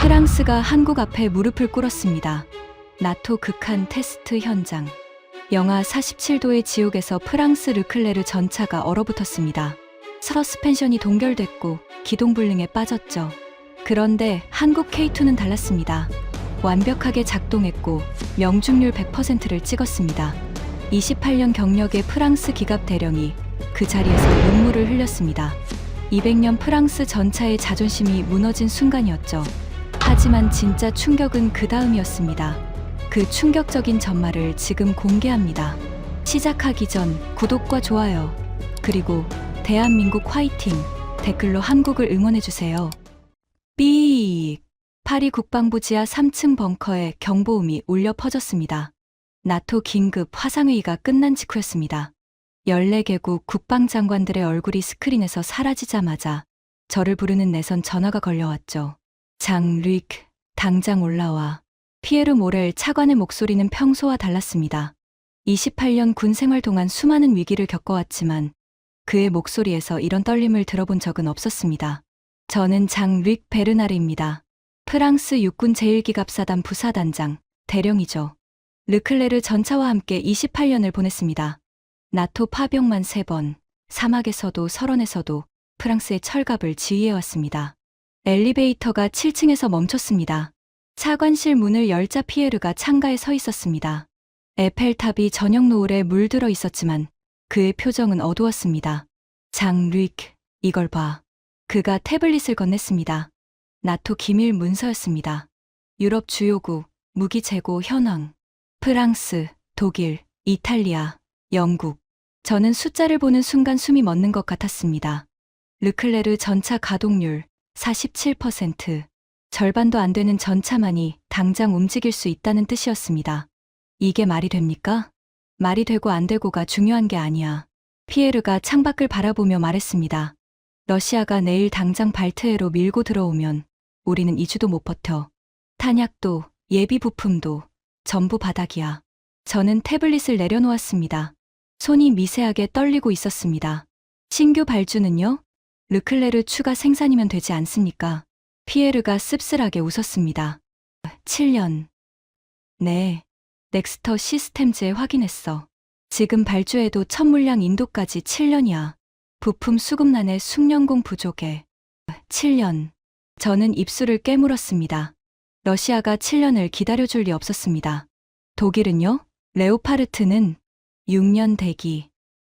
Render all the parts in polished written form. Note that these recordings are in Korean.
프랑스가 한국 앞에 무릎을 꿇었습니다. 나토 극한 테스트 현장. 영하 47도의 지옥에서 프랑스 르클레르 전차가 얼어붙었습니다. 서스펜션이 동결됐고 기동불능에 빠졌죠. 그런데 한국 K2는 달랐습니다. 완벽하게 작동했고 명중률 100%를 찍었습니다. 28년 경력의 프랑스 기갑 대령이 그 자리에서 눈물을 흘렸습니다. 200년 프랑스 전차의 자존심이 무너진 순간이었죠. 하지만 진짜 충격은 그 다음이었습니다. 그 충격적인 전말을 지금 공개합니다. 시작하기 전 구독과 좋아요, 그리고 대한민국 화이팅 댓글로 한국을 응원해주세요. 삐익! 파리 국방부 지하 3층 벙커에 경보음이 울려 퍼졌습니다. 나토 긴급 화상회의가 끝난 직후였습니다. 14개국 국방장관들의 얼굴이 스크린에서 사라지자마자 저를 부르는 내선 전화가 걸려왔죠. 장-릭, 당장 올라와. 피에르 모렐 차관의 목소리는 평소와 달랐습니다. 28년 군 생활 동안 수많은 위기를 겪어왔지만 그의 목소리에서 이런 떨림을 들어본 적은 없었습니다. 저는 장-릭 베르나르입니다. 프랑스 육군 제1기갑사단 부사단장, 대령이죠. 르클레르 전차와 함께 28년을 보냈습니다. 나토 파병만 3번, 사막에서도 설원에서도 프랑스의 철갑을 지휘해왔습니다. 엘리베이터가 7층에서 멈췄습니다. 차관실 문을 열자 피에르가 창가에 서 있었습니다. 에펠탑이 저녁 노을에 물들어 있었지만 그의 표정은 어두웠습니다. 장-릭, 이걸 봐. 그가 태블릿을 건넸습니다. 나토 기밀 문서였습니다. 유럽 주요국, 무기 재고 현황. 프랑스, 독일, 이탈리아, 영국. 저는 숫자를 보는 순간 숨이 멎는 것 같았습니다. 르클레르 전차 가동률 47%. 절반도 안 되는 전차만이 당장 움직일 수 있다는 뜻이었습니다. 이게 말이 됩니까? 말이 되고 안 되고가 중요한 게 아니야. 피에르가 창밖을 바라보며 말했습니다. 러시아가 내일 당장 발트해로 밀고 들어오면 우리는 2주도 못 버텨. 탄약도 예비 부품도 전부 바닥이야. 저는 태블릿을 내려놓았습니다. 손이 미세하게 떨리고 있었습니다. 신규 발주는요? 르클레르 추가 생산이면 되지 않습니까? 피에르가 씁쓸하게 웃었습니다. 7년. 네. 넥스터 시스템즈에 확인했어. 지금 발주해도 첫 물량 인도까지 7년이야. 부품 수급난에 숙련공 부족에. 7년. 저는 입술을 깨물었습니다. 러시아가 7년을 기다려줄 리 없었습니다. 독일은요? 레오파르트는 6년 대기.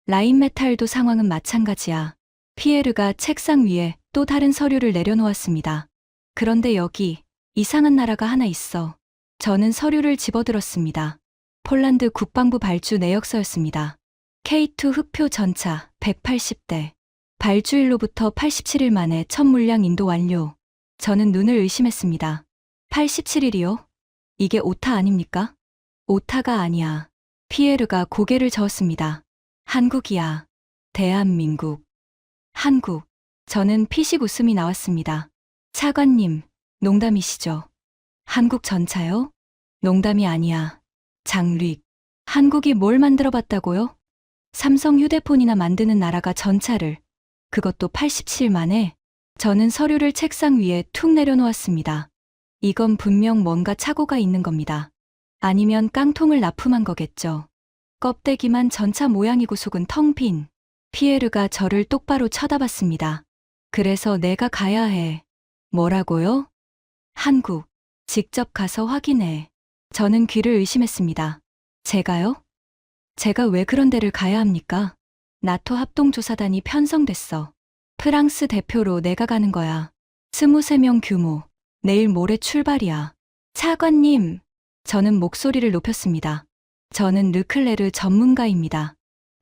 라인메탈도 상황은 마찬가지야. 피에르가 책상 위에 또 다른 서류를 내려놓았습니다. 그런데 여기 이상한 나라가 하나 있어. 저는 서류를 집어들었습니다. 폴란드 국방부 발주 내역서였습니다. K2 흑표 전차 180대. 발주일로부터 87일 만에 첫 물량 인도 완료. 저는 눈을 의심했습니다. 87일이요? 이게 오타 아닙니까? 오타가 아니야. 피에르가 고개를 저었습니다. 한국이야. 대한민국. 한국. 저는 피식 웃음이 나왔습니다. 차관님, 농담이시죠? 한국 전차요? 농담이 아니야. 장-릭. 한국이 뭘 만들어봤다고요? 삼성 휴대폰이나 만드는 나라가 전차를. 그것도 87일 만에. 저는 서류를 책상 위에 툭 내려놓았습니다. 이건 분명 뭔가 착오가 있는 겁니다. 아니면 깡통을 납품한 거겠죠. 껍데기만 전차 모양이고 속은 텅 빈. 피에르가 저를 똑바로 쳐다봤습니다. 그래서 내가 가야 해. 뭐라고요? 한국. 직접 가서 확인해. 저는 귀를 의심했습니다. 제가요? 제가 왜 그런 데를 가야 합니까? 나토 합동조사단이 편성됐어. 프랑스 대표로 내가 가는 거야. 23명 규모. 내일 모레 출발이야. 차관님. 저는 목소리를 높였습니다. 저는 르클레르 전문가입니다.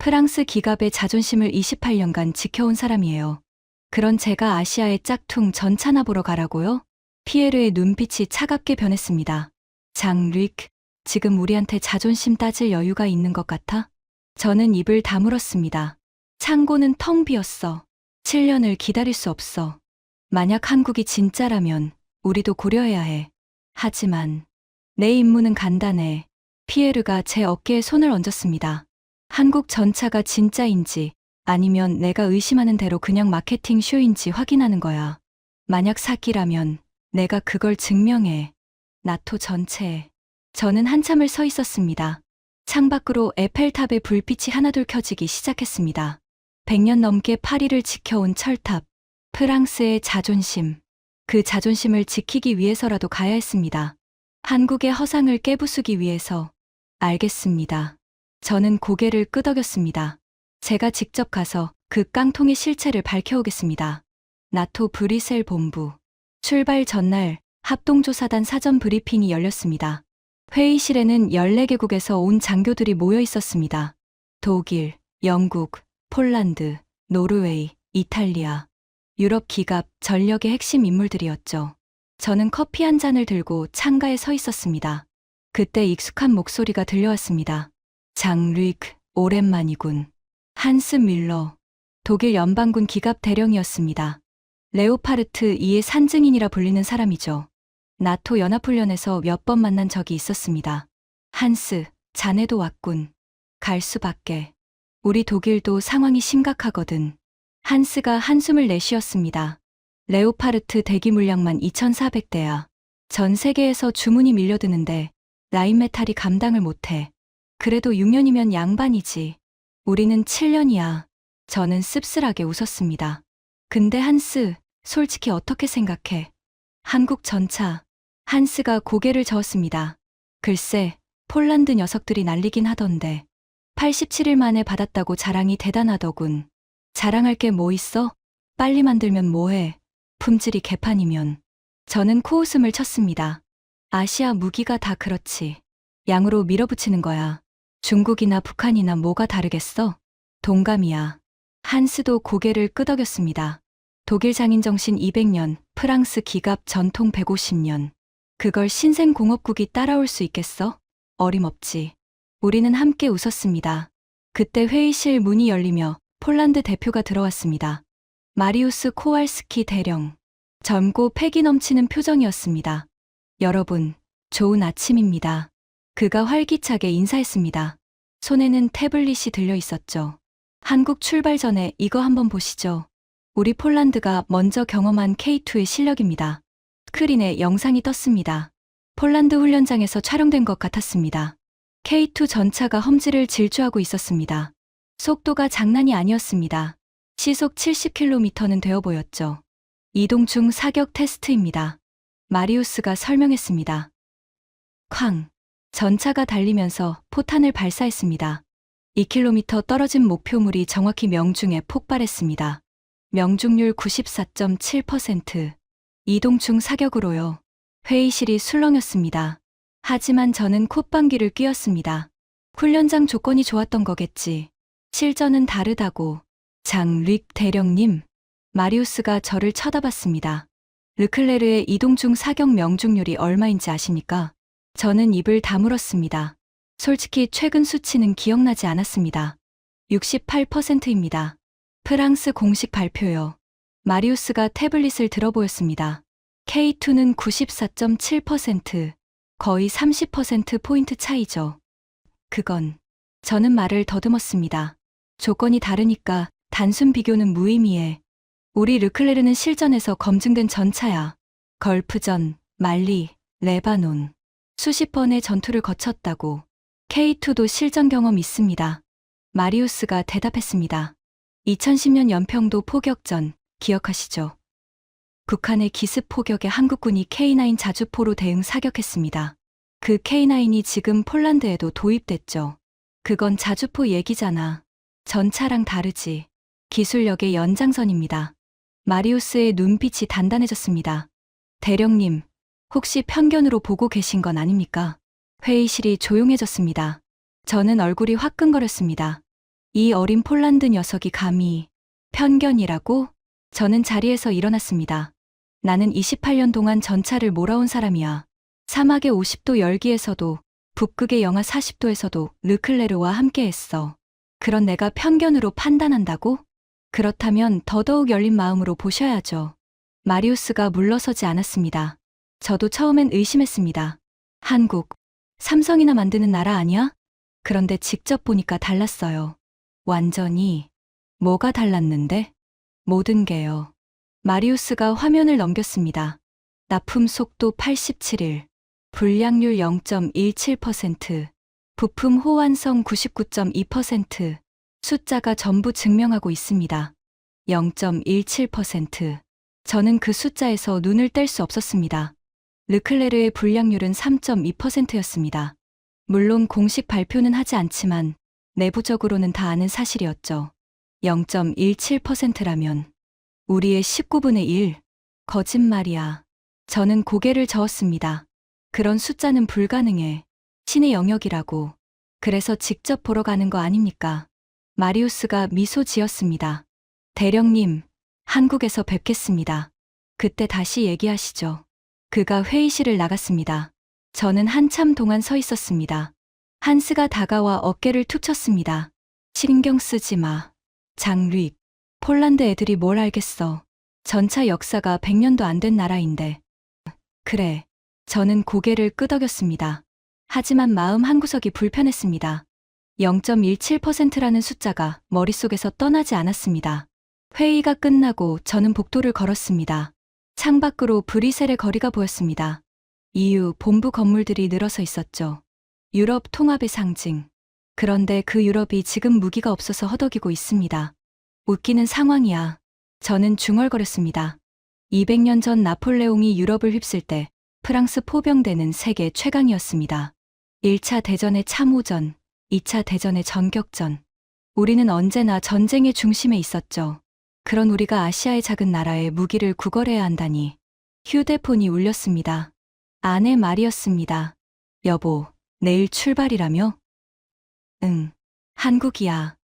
프랑스 기갑의 자존심을 28년간 지켜온 사람이에요. 그런 제가 아시아의 짝퉁 전차나 보러 가라고요? 피에르의 눈빛이 차갑게 변했습니다. 장-릭, 지금 우리한테 자존심 따질 여유가 있는 것 같아? 저는 입을 다물었습니다. 창고는 텅 비었어. 7년을 기다릴 수 없어. 만약 한국이 진짜라면 우리도 고려해야 해. 하지만 내 임무는 간단해. 피에르가 제 어깨에 손을 얹었습니다. 한국 전차가 진짜인지 아니면 내가 의심하는 대로 그냥 마케팅 쇼인지 확인하는 거야. 만약 사기라면 내가 그걸 증명해. 나토 전체에. 저는 한참을 서 있었습니다. 창밖으로 에펠탑의 불빛이 하나둘 켜지기 시작했습니다. 100년 넘게 파리를 지켜온 철탑, 프랑스의 자존심. 그 자존심을 지키기 위해서라도 가야 했습니다. 한국의 허상을 깨부수기 위해서. 알겠습니다. 저는 고개를 끄덕였습니다. 제가 직접 가서 그 깡통의 실체를 밝혀오겠습니다. 나토 브뤼셀 본부. 출발 전날 합동조사단 사전 브리핑이 열렸습니다. 회의실에는 14개국에서 온 장교들이 모여 있었습니다. 독일, 영국, 폴란드, 노르웨이, 이탈리아, 유럽 기갑 전력의 핵심 인물들이었죠. 저는 커피 한 잔을 들고 창가에 서 있었습니다. 그때 익숙한 목소리가 들려왔습니다. 장-르익, 오랜만이군. 한스 밀러, 독일 연방군 기갑 대령이었습니다. 레오파르트 2의 산증인이라 불리는 사람이죠. 나토 연합훈련에서 몇 번 만난 적이 있었습니다. 한스, 자네도 왔군. 갈 수밖에. 우리 독일도 상황이 심각하거든. 한스가 한숨을 내쉬었습니다. 레오파르트 대기 물량만 2,400대야. 전 세계에서 주문이 밀려드는데 라인메탈이 감당을 못해. 그래도 6년이면 양반이지. 우리는 7년이야. 저는 씁쓸하게 웃었습니다. 근데 한스, 솔직히 어떻게 생각해? 한국 전차. 한스가 고개를 저었습니다. 글쎄, 폴란드 녀석들이 날리긴 하던데. 87일 만에 받았다고 자랑이 대단하더군. 자랑할 게 뭐 있어? 빨리 만들면 뭐해? 품질이 개판이면. 저는 코웃음을 쳤습니다. 아시아 무기가 다 그렇지. 양으로 밀어붙이는 거야. 중국이나 북한이나 뭐가 다르겠어? 동감이야. 한스도 고개를 끄덕였습니다. 독일 장인 정신 200년, 프랑스 기갑 전통 150년. 그걸 신생공업국이 따라올 수 있겠어? 어림없지. 우리는 함께 웃었습니다. 그때 회의실 문이 열리며 폴란드 대표가 들어왔습니다. 마리우스 코왈스키 대령. 젊고 패기 넘치는 표정이었습니다. 여러분, 좋은 아침입니다. 그가 활기차게 인사했습니다. 손에는 태블릿이 들려 있었죠. 한국 출발 전에 이거 한번 보시죠. 우리 폴란드가 먼저 경험한 K2의 실력입니다. 스크린에 영상이 떴습니다. 폴란드 훈련장에서 촬영된 것 같았습니다. K2 전차가 험지를 질주하고 있었습니다. 속도가 장난이 아니었습니다. 시속 70km는 되어 보였죠. 이동 중 사격 테스트입니다. 마리우스가 설명했습니다. 쾅! 전차가 달리면서 포탄을 발사했습니다. 2km 떨어진 목표물이 정확히 명중에 폭발했습니다. 명중률 94.7%. 이동 중 사격으로요. 회의실이 술렁였습니다. 하지만 저는 콧방귀를 뀌었습니다. 훈련장 조건이 좋았던 거겠지. 실전은 다르다고. 장-릭 대령님. 마리우스가 저를 쳐다봤습니다. 르클레르의 이동 중 사격 명중률이 얼마인지 아십니까? 저는 입을 다물었습니다. 솔직히 최근 수치는 기억나지 않았습니다. 68%입니다. 프랑스 공식 발표요. 마리우스가 태블릿을 들어보였습니다. K2는 94.7%, 거의 30%포인트 차이죠. 그건, 저는 말을 더듬었습니다. 조건이 다르니까 단순 비교는 무의미해. 우리 르클레르는 실전에서 검증된 전차야. 걸프전, 말리, 레바논. 수십 번의 전투를 거쳤다고. K2도 실전 경험 있습니다. 마리우스가 대답했습니다. 2010년 연평도 포격전, 기억하시죠? 북한의 기습 포격에 한국군이 K9 자주포로 대응 사격했습니다. 그 K9이 지금 폴란드에도 도입됐죠. 그건 자주포 얘기잖아. 전차랑 다르지. 기술력의 연장선입니다. 마리우스의 눈빛이 단단해졌습니다. 대령님, 혹시 편견으로 보고 계신 건 아닙니까? 회의실이 조용해졌습니다. 저는 얼굴이 화끈거렸습니다. 이 어린 폴란드 녀석이 감히 편견이라고? 저는 자리에서 일어났습니다. 나는 28년 동안 전차를 몰아온 사람이야. 사막의 50도 열기에서도 북극의 영하 40도에서도 르클레르와 함께했어. 그런 내가 편견으로 판단한다고? 그렇다면 더더욱 열린 마음으로 보셔야죠. 마리우스가 물러서지 않았습니다. 저도 처음엔 의심했습니다. 한국, 삼성이나 만드는 나라 아니야? 그런데 직접 보니까 달랐어요. 완전히. 뭐가 달랐는데? 모든 게요. 마리우스가 화면을 넘겼습니다. 납품 속도 87일, 불량률 0.17%, 부품 호환성 99.2%, 숫자가 전부 증명하고 있습니다. 0.17%. 저는 그 숫자에서 눈을 뗄 수 없었습니다. 르클레르의 불량률은 3.2%였습니다. 물론 공식 발표는 하지 않지만 내부적으로는 다 아는 사실이었죠. 0.17%라면 우리의 19분의 1. 거짓말이야. 저는 고개를 저었습니다. 그런 숫자는 불가능해. 신의 영역이라고. 그래서 직접 보러 가는 거 아닙니까? 마리우스가 미소 지었습니다. 대령님, 한국에서 뵙겠습니다. 그때 다시 얘기하시죠. 그가 회의실을 나갔습니다. 저는 한참 동안 서 있었습니다. 한스가 다가와 어깨를 툭 쳤습니다. 신경 쓰지 마. 장르익, 폴란드 애들이 뭘 알겠어. 전차 역사가 100년도 안 된 나라인데. 그래. 저는 고개를 끄덕였습니다. 하지만 마음 한구석이 불편했습니다. 0.17%라는 숫자가 머릿속에서 떠나지 않았습니다. 회의가 끝나고 저는 복도를 걸었습니다. 창밖으로 브뤼셀의 거리가 보였습니다. EU 본부 건물들이 늘어서 있었죠. 유럽 통합의 상징. 그런데 그 유럽이 지금 무기가 없어서 허덕이고 있습니다. 웃기는 상황이야. 저는 중얼거렸습니다. 200년 전 나폴레옹이 유럽을 휩쓸 때 프랑스 포병대는 세계 최강이었습니다. 1차 대전의 참호전, 2차 대전의 전격전. 우리는 언제나 전쟁의 중심에 있었죠. 그런 우리가 아시아의 작은 나라에 무기를 구걸해야 한다니. 휴대폰이 울렸습니다. 아내 말이었습니다. 여보, 내일 출발이라며? 응. 한국이야.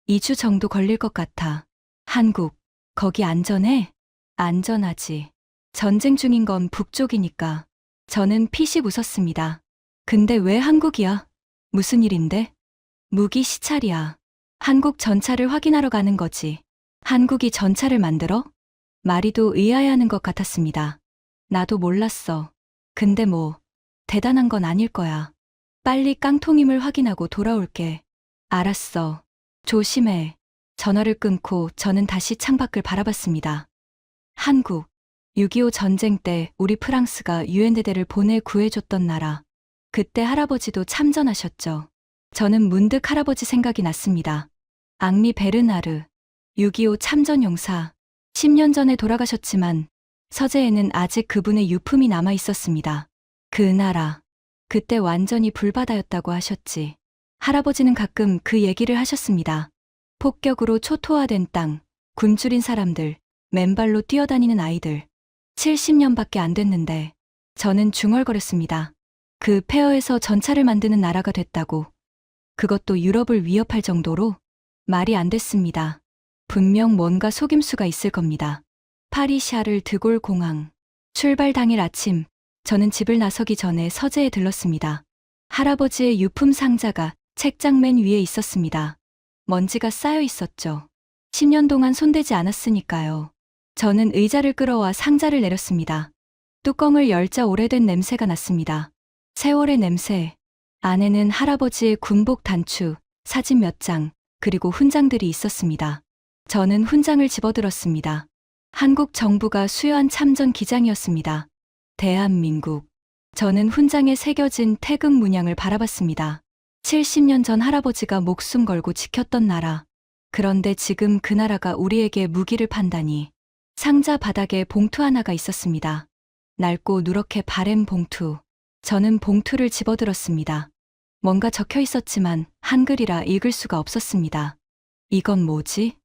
2주 정도 걸릴 것 같아. 한국, 거기 안전해? 안전하지. 전쟁 중인 건 북쪽이니까. 저는 피식 웃었습니다. 근데 왜 한국이야? 무슨 일인데? 무기 시찰이야. 한국 전차를 확인하러 가는 거지. 한국이 전차를 만들어? 말이도 의아해하는 것 같았습니다. 나도 몰랐어. 근데 뭐, 대단한 건 아닐 거야. 빨리 깡통임을 확인하고 돌아올게. 알았어. 조심해. 전화를 끊고 저는 다시 창밖을 바라봤습니다. 한국. 6.25 전쟁 때 우리 프랑스가 유엔대대를 보내 구해줬던 나라. 그때 할아버지도 참전하셨죠. 저는 문득 할아버지 생각이 났습니다. 앙리 베르나르. 6.25 참전용사. 10년 전에 돌아가셨지만 서재에는 아직 그분의 유품이 남아 있었습니다. 그 나라. 그때 완전히 불바다였다고 하셨지. 할아버지는 가끔 그 얘기를 하셨습니다. 폭격으로 초토화된 땅, 굶주린 사람들, 맨발로 뛰어다니는 아이들. 70년밖에 안 됐는데 저는 중얼거렸습니다. 그 폐허에서 전차를 만드는 나라가 됐다고. 그것도 유럽을 위협할 정도로? 말이 안 됐습니다. 분명 뭔가 속임수가 있을 겁니다. 파리 샤를 드골 공항. 출발 당일 아침, 저는 집을 나서기 전에 서재에 들렀습니다. 할아버지의 유품 상자가 책장 맨 위에 있었습니다. 먼지가 쌓여 있었죠. 10년 동안 손대지 않았으니까요. 저는 의자를 끌어와 상자를 내렸습니다. 뚜껑을 열자 오래된 냄새가 났습니다. 세월의 냄새. 안에는 할아버지의 군복 단추, 사진 몇 장, 그리고 훈장들이 있었습니다. 저는 훈장을 집어들었습니다. 한국 정부가 수여한 참전 기장이었습니다. 대한민국. 저는 훈장에 새겨진 태극 문양을 바라봤습니다. 70년 전 할아버지가 목숨 걸고 지켰던 나라. 그런데 지금 그 나라가 우리에게 무기를 판다니. 상자 바닥에 봉투 하나가 있었습니다. 낡고 누렇게 바랜 봉투. 저는 봉투를 집어들었습니다. 뭔가 적혀 있었지만 한글이라 읽을 수가 없었습니다. 이건 뭐지?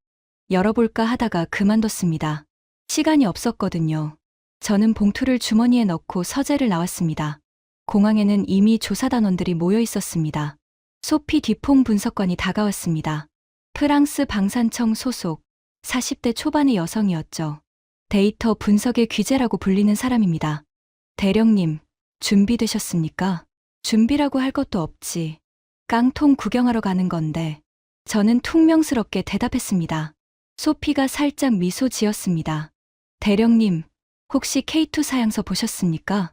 열어볼까 하다가 그만뒀습니다. 시간이 없었거든요. 저는 봉투를 주머니에 넣고 서재를 나왔습니다. 공항에는 이미 조사단원들이 모여 있었습니다. 소피 디퐁 분석관이 다가왔습니다. 프랑스 방산청 소속 40대 초반의 여성이었죠. 데이터 분석의 귀재라고 불리는 사람입니다. 대령님, 준비되셨습니까? 준비라고 할 것도 없지. 깡통 구경하러 가는 건데. 저는 퉁명스럽게 대답했습니다. 소피가 살짝 미소 지었습니다. 대령님, 혹시 K2 사양서 보셨습니까?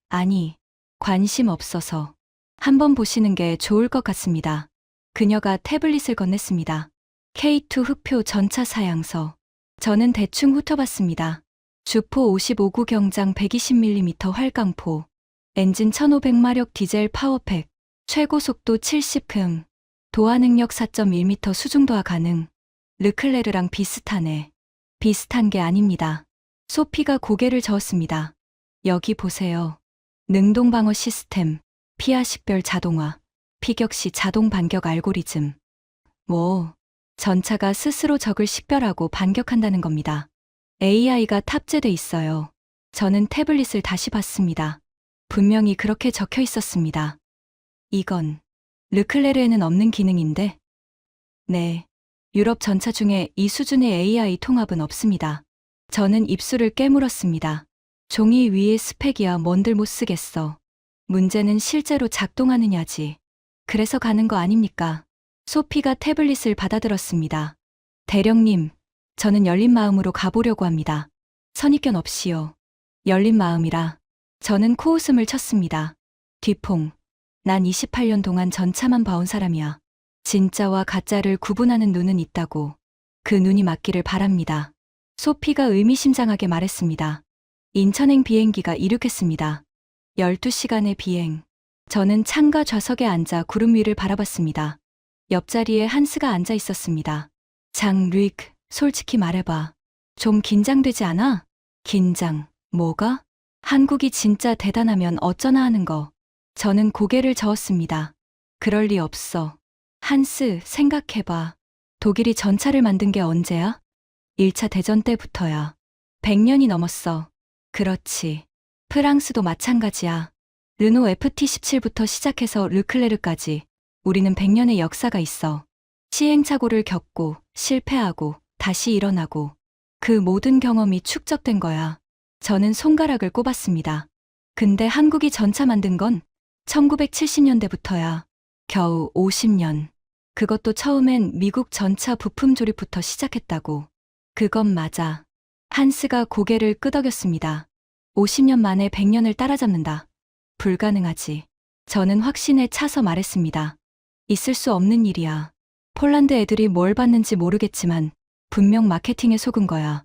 아니, 관심 없어서. 한번 보시는 게 좋을 것 같습니다. 그녀가 태블릿을 건넸습니다. K2 흑표 전차 사양서. 저는 대충 훑어봤습니다. 주포 55구 경장 120mm 활강포, 엔진 1500마력 디젤 파워팩, 최고 속도 70km, 도하 능력 4.1m 수중도하 가능. 르클레르랑 비슷하네. 비슷한 게 아닙니다. 소피가 고개를 저었습니다. 여기 보세요. 능동 방어 시스템, 피하 식별 자동화, 피격 시 자동 반격 알고리즘. 전차가 스스로 적을 식별하고 반격한다는 겁니다. AI가 탑재돼 있어요. 저는 태블릿을 다시 봤습니다. 분명히 그렇게 적혀 있었습니다. 이건 르클레르에는 없는 기능인데? 네. 유럽 전차 중에 이 수준의 AI 통합은 없습니다. 저는 입술을 깨물었습니다. 종이 위에 스펙이야 뭔들 못 쓰겠어. 문제는 실제로 작동하느냐지. 그래서 가는 거 아닙니까? 소피가 태블릿을 받아들었습니다. 대령님, 저는 열린 마음으로 가보려고 합니다. 선입견 없이요. 열린 마음이라. 저는 코웃음을 쳤습니다. 뒤퐁. 난 28년 동안 전차만 봐온 사람이야. 진짜와 가짜를 구분하는 눈은 있다고. 그 눈이 맞기를 바랍니다. 소피가 의미심장하게 말했습니다. 인천행 비행기가 이륙했습니다. 12시간의 비행. 저는 창가 좌석에 앉아 구름 위를 바라봤습니다. 옆자리에 한스가 앉아 있었습니다. 장-르익, 솔직히 말해봐. 좀 긴장되지 않아? 긴장, 뭐가? 한국이 진짜 대단하면 어쩌나 하는 거. 저는 고개를 저었습니다. 그럴 리 없어. 한스, 생각해봐. 독일이 전차를 만든 게 언제야? 1차 대전 때부터야. 100년이 넘었어. 그렇지. 프랑스도 마찬가지야. 르노 FT17부터 시작해서 르클레르까지 우리는 100년의 역사가 있어. 시행착오를 겪고 실패하고 다시 일어나고 그 모든 경험이 축적된 거야. 저는 손가락을 꼽았습니다. 근데 한국이 전차 만든 건 1970년대부터야. 겨우 50년. 그것도 처음엔 미국 전차 부품 조립부터 시작했다고. 그건 맞아. 한스가 고개를 끄덕였습니다. 50년 만에 100년을 따라잡는다. 불가능하지. 저는 확신에 차서 말했습니다. 있을 수 없는 일이야. 폴란드 애들이 뭘 봤는지 모르겠지만 분명 마케팅에 속은 거야.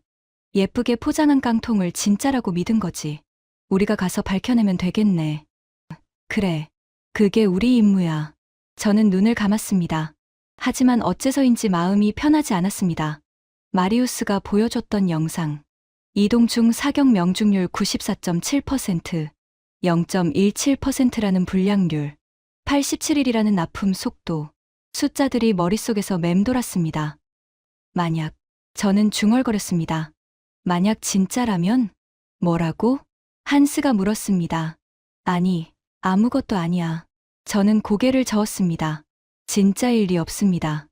예쁘게 포장한 깡통을 진짜라고 믿은 거지. 우리가 가서 밝혀내면 되겠네. 그래. 그게 우리 임무야. 저는 눈을 감았습니다. 하지만 어째서인지 마음이 편하지 않았습니다. 마리우스가 보여줬던 영상. 이동 중 사격 명중률 94.7%, 0.17%라는 불량률, 87일이라는 납품 속도. 숫자들이 머릿속에서 맴돌았습니다. 만약, 저는 중얼거렸습니다. 만약 진짜라면? 뭐라고? 한스가 물었습니다. 아니, 아무것도 아니야. 저는 고개를 저었습니다. 진짜일 리 없습니다.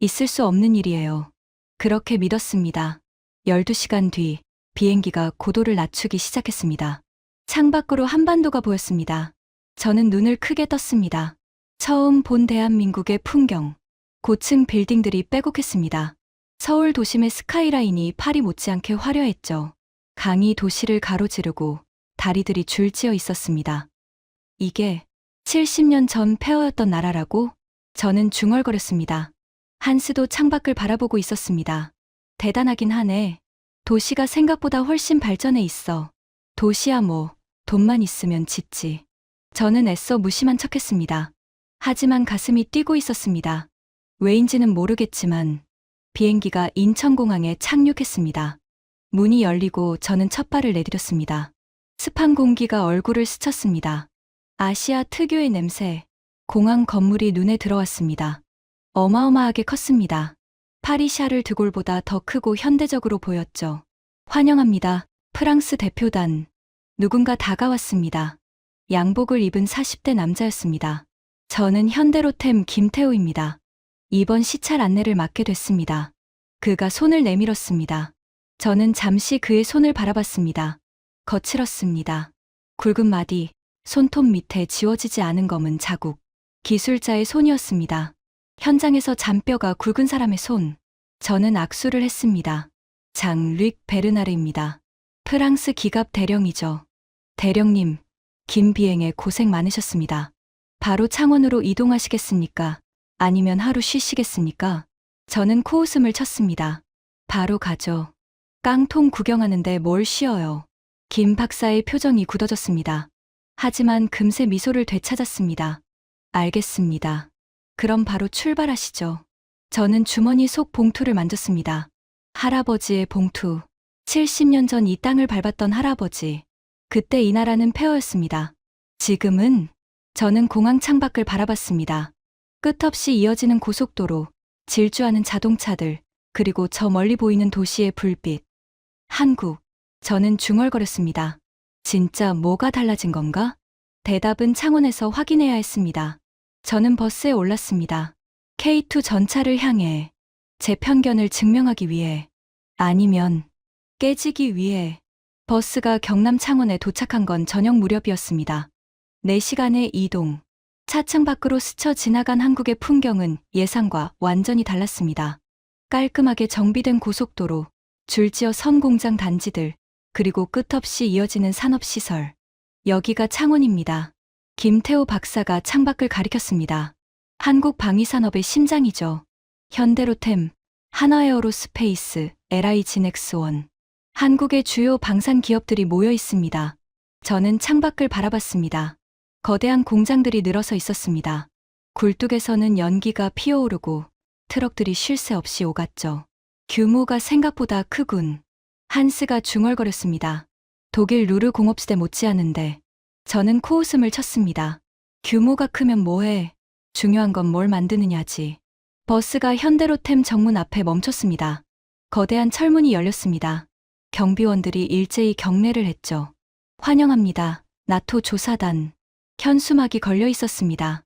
있을 수 없는 일이에요. 그렇게 믿었습니다. 12시간 뒤, 비행기가 고도를 낮추기 시작했습니다. 창밖으로 한반도가 보였습니다. 저는 눈을 크게 떴습니다. 처음 본 대한민국의 풍경. 고층 빌딩들이 빼곡했습니다. 서울 도심의 스카이라인이 파리 못지않게 화려했죠. 강이 도시를 가로지르고 다리들이 줄지어 있었습니다. 이게 70년 전 폐허였던 나라라고? 저는 중얼거렸습니다. 한스도 창밖을 바라보고 있었습니다. 대단하긴 하네. 도시가 생각보다 훨씬 발전해 있어. 도시야 뭐, 돈만 있으면 짓지. 저는 애써 무심한 척했습니다. 하지만 가슴이 뛰고 있었습니다. 왜인지는 모르겠지만 비행기가 인천공항에 착륙했습니다. 문이 열리고 저는 첫 발을 내디뎠습니다. 습한 공기가 얼굴을 스쳤습니다. 아시아 특유의 냄새, 공항 건물이 눈에 들어왔습니다. 어마어마하게 컸습니다. 파리샤를 드골보다 더 크고 현대적으로 보였죠. 환영합니다. 프랑스 대표단. 누군가 다가왔습니다. 양복을 입은 40대 남자였습니다. 저는 현대로템 김태우입니다. 이번 시찰 안내를 맡게 됐습니다. 그가 손을 내밀었습니다. 저는 잠시 그의 손을 바라봤습니다. 거칠었습니다. 굵은 마디, 손톱 밑에 지워지지 않은 검은 자국. 기술자의 손이었습니다. 현장에서 잔뼈가 굵은 사람의 손. 저는 악수를 했습니다. 장-르익 베르나르입니다. 프랑스 기갑 대령이죠. 대령님, 긴 비행에 고생 많으셨습니다. 바로 창원으로 이동하시겠습니까? 아니면 하루 쉬시겠습니까? 저는 코웃음을 쳤습니다. 바로 가죠. 깡통 구경하는데 뭘 쉬어요. 김 박사의 표정이 굳어졌습니다. 하지만 금세 미소를 되찾았습니다. 알겠습니다. 그럼 바로 출발하시죠. 저는 주머니 속 봉투를 만졌습니다. 할아버지의 봉투. 70년 전 이 땅을 밟았던 할아버지. 그때 이 나라는 폐허였습니다. 지금은 저는 공항 창밖을 바라봤습니다. 끝없이 이어지는 고속도로, 질주하는 자동차들, 그리고 저 멀리 보이는 도시의 불빛. 한국. 저는 중얼거렸습니다. 진짜 뭐가 달라진 건가? 대답은 창원에서 확인해야 했습니다. 저는 버스에 올랐습니다. K2 전차를 향해. 제 편견을 증명하기 위해. 아니면 깨지기 위해. 버스가 경남 창원에 도착한 건 저녁 무렵이었습니다. 4시간의 이동. 차창 밖으로 스쳐 지나간 한국의 풍경은 예상과 완전히 달랐습니다. 깔끔하게 정비된 고속도로, 줄지어 선 공장 단지들, 그리고 끝없이 이어지는 산업시설. 여기가 창원입니다. 김태호 박사가 창밖을 가리켰습니다. 한국 방위산업의 심장이죠. 현대로템, 한화에어로스페이스, LI진엑스원. 한국의 주요 방산 기업들이 모여 있습니다. 저는 창밖을 바라봤습니다. 거대한 공장들이 늘어서 있었습니다. 굴뚝에서는 연기가 피어오르고 트럭들이 쉴 새 없이 오갔죠. 규모가 생각보다 크군. 한스가 중얼거렸습니다. 독일 루르 공업시대 못지않은데. 저는 코웃음을 쳤습니다. 규모가 크면 뭐해? 중요한 건 뭘 만드느냐지. 버스가 현대로템 정문 앞에 멈췄습니다. 거대한 철문이 열렸습니다. 경비원들이 일제히 경례를 했죠. 환영합니다. 나토 조사단. 현수막이 걸려 있었습니다.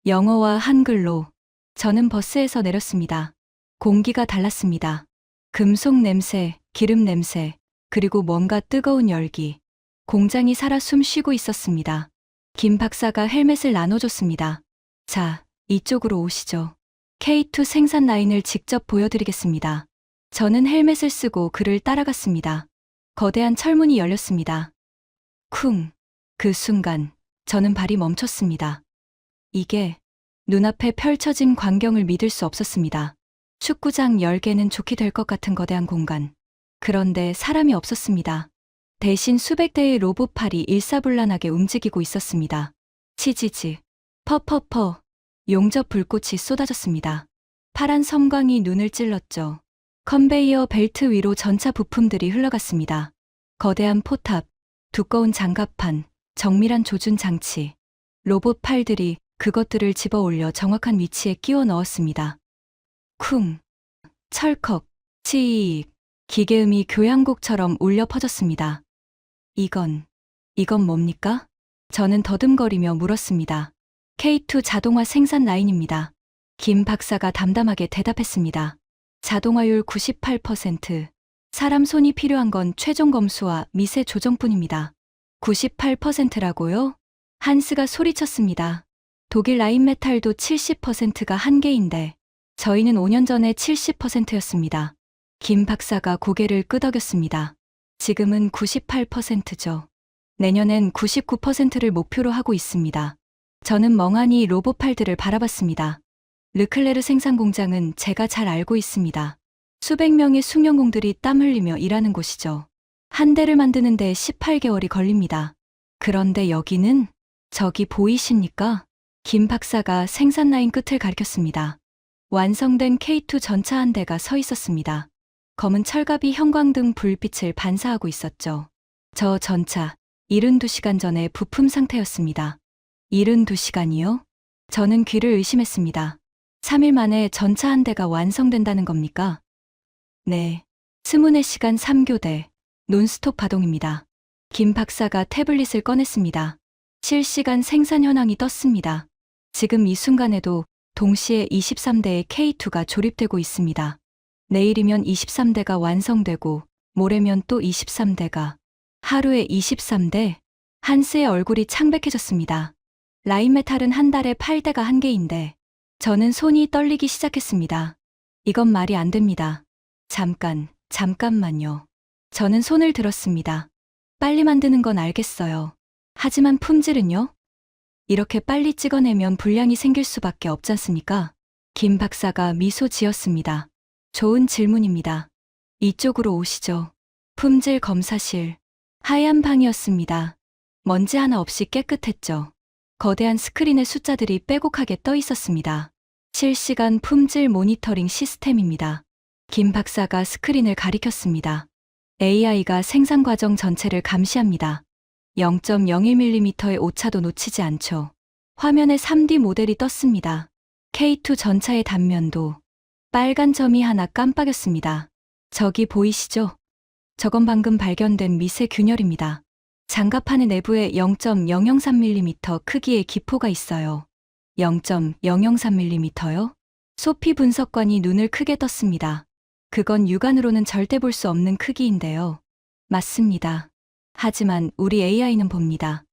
영어와 한글로. 저는 버스에서 내렸습니다. 공기가 달랐습니다. 금속 냄새, 기름 냄새, 그리고 뭔가 뜨거운 열기. 공장이 살아 숨 쉬고 있었습니다. 김 박사가 헬멧을 나눠줬습니다. 자, 이쪽으로 오시죠. K2 생산 라인을 직접 보여드리겠습니다. 저는 헬멧을 쓰고 그를 따라갔습니다. 거대한 철문이 열렸습니다. 쿵! 그 순간 저는 발이 멈췄습니다. 이게 눈앞에 펼쳐진 광경을 믿을 수 없었습니다. 축구장 10개는 좋게 될 것 같은 거대한 공간. 그런데 사람이 없었습니다. 대신 수백 대의 로봇팔이 일사불란하게 움직이고 있었습니다. 치지지, 퍼퍼퍼, 용접 불꽃이 쏟아졌습니다. 파란 섬광이 눈을 찔렀죠. 컨베이어 벨트 위로 전차 부품들이 흘러갔습니다. 거대한 포탑, 두꺼운 장갑판, 정밀한 조준 장치. 로봇 팔들이 그것들을 집어 올려 정확한 위치에 끼워 넣었습니다. 쿵, 철컥, 치익. 기계음이 교향곡처럼 울려 퍼졌습니다. 이건 뭡니까? 저는 더듬거리며 물었습니다. K2 자동화 생산 라인입니다. 김 박사가 담담하게 대답했습니다. 자동화율 98%. 사람 손이 필요한 건 최종 검수와 미세 조정뿐입니다. 98%라고요? 한스가 소리쳤습니다. 독일 라인메탈도 70%가 한계인데 저희는 5년 전에 70%였습니다. 김 박사가 고개를 끄덕였습니다. 지금은 98%죠. 내년엔 99%를 목표로 하고 있습니다. 저는 멍하니 로봇팔들을 바라봤습니다. 르클레르 생산 공장은 제가 잘 알고 있습니다. 수백 명의 숙련공들이 땀 흘리며 일하는 곳이죠. 한 대를 만드는데 18개월이 걸립니다. 그런데 여기는 저기 보이십니까? 김 박사가 생산 라인 끝을 가리켰습니다. 완성된 K2 전차 한 대가 서 있었습니다. 검은 철갑이 형광등 불빛을 반사하고 있었죠. 저 전차 72시간 전에 부품 상태였습니다. 72시간이요? 저는 귀를 의심했습니다. 3일 만에 전차 한 대가 완성된다는 겁니까? 네. 24시간 3교대, 논스톱 가동입니다. 김 박사가 태블릿을 꺼냈습니다. 실시간 생산 현황이 떴습니다. 지금 이 순간에도 동시에 23대의 K2가 조립되고 있습니다. 내일이면 23대가 완성되고 모레면 또 23대가. 하루에 23대? 한스의 얼굴이 창백해졌습니다. 라인메탈은 한 달에 8대가 한계인데 저는 손이 떨리기 시작했습니다. 이건 말이 안 됩니다. 잠깐만요. 저는 손을 들었습니다. 빨리 만드는 건 알겠어요. 하지만 품질은요? 이렇게 빨리 찍어내면 불량이 생길 수밖에 없지 않습니까? 김 박사가 미소 지었습니다. 좋은 질문입니다. 이쪽으로 오시죠. 품질 검사실. 하얀 방이었습니다. 먼지 하나 없이 깨끗했죠. 거대한 스크린에 숫자들이 빼곡하게 떠 있었습니다. 실시간 품질 모니터링 시스템입니다. 김 박사가 스크린을 가리켰습니다. AI가 생산 과정 전체를 감시합니다. 0.01mm의 오차도 놓치지 않죠. 화면에 3D 모델이 떴습니다. K2 전차의 단면도 빨간 점이 하나 깜빡였습니다. 저기 보이시죠? 저건 방금 발견된 미세 균열입니다. 장갑판의 내부에 0.003mm 크기의 기포가 있어요. 0.003mm요? 소피 분석관이 눈을 크게 떴습니다. 그건 육안으로는 절대 볼 수 없는 크기인데요. 맞습니다. 하지만 우리 AI는 봅니다.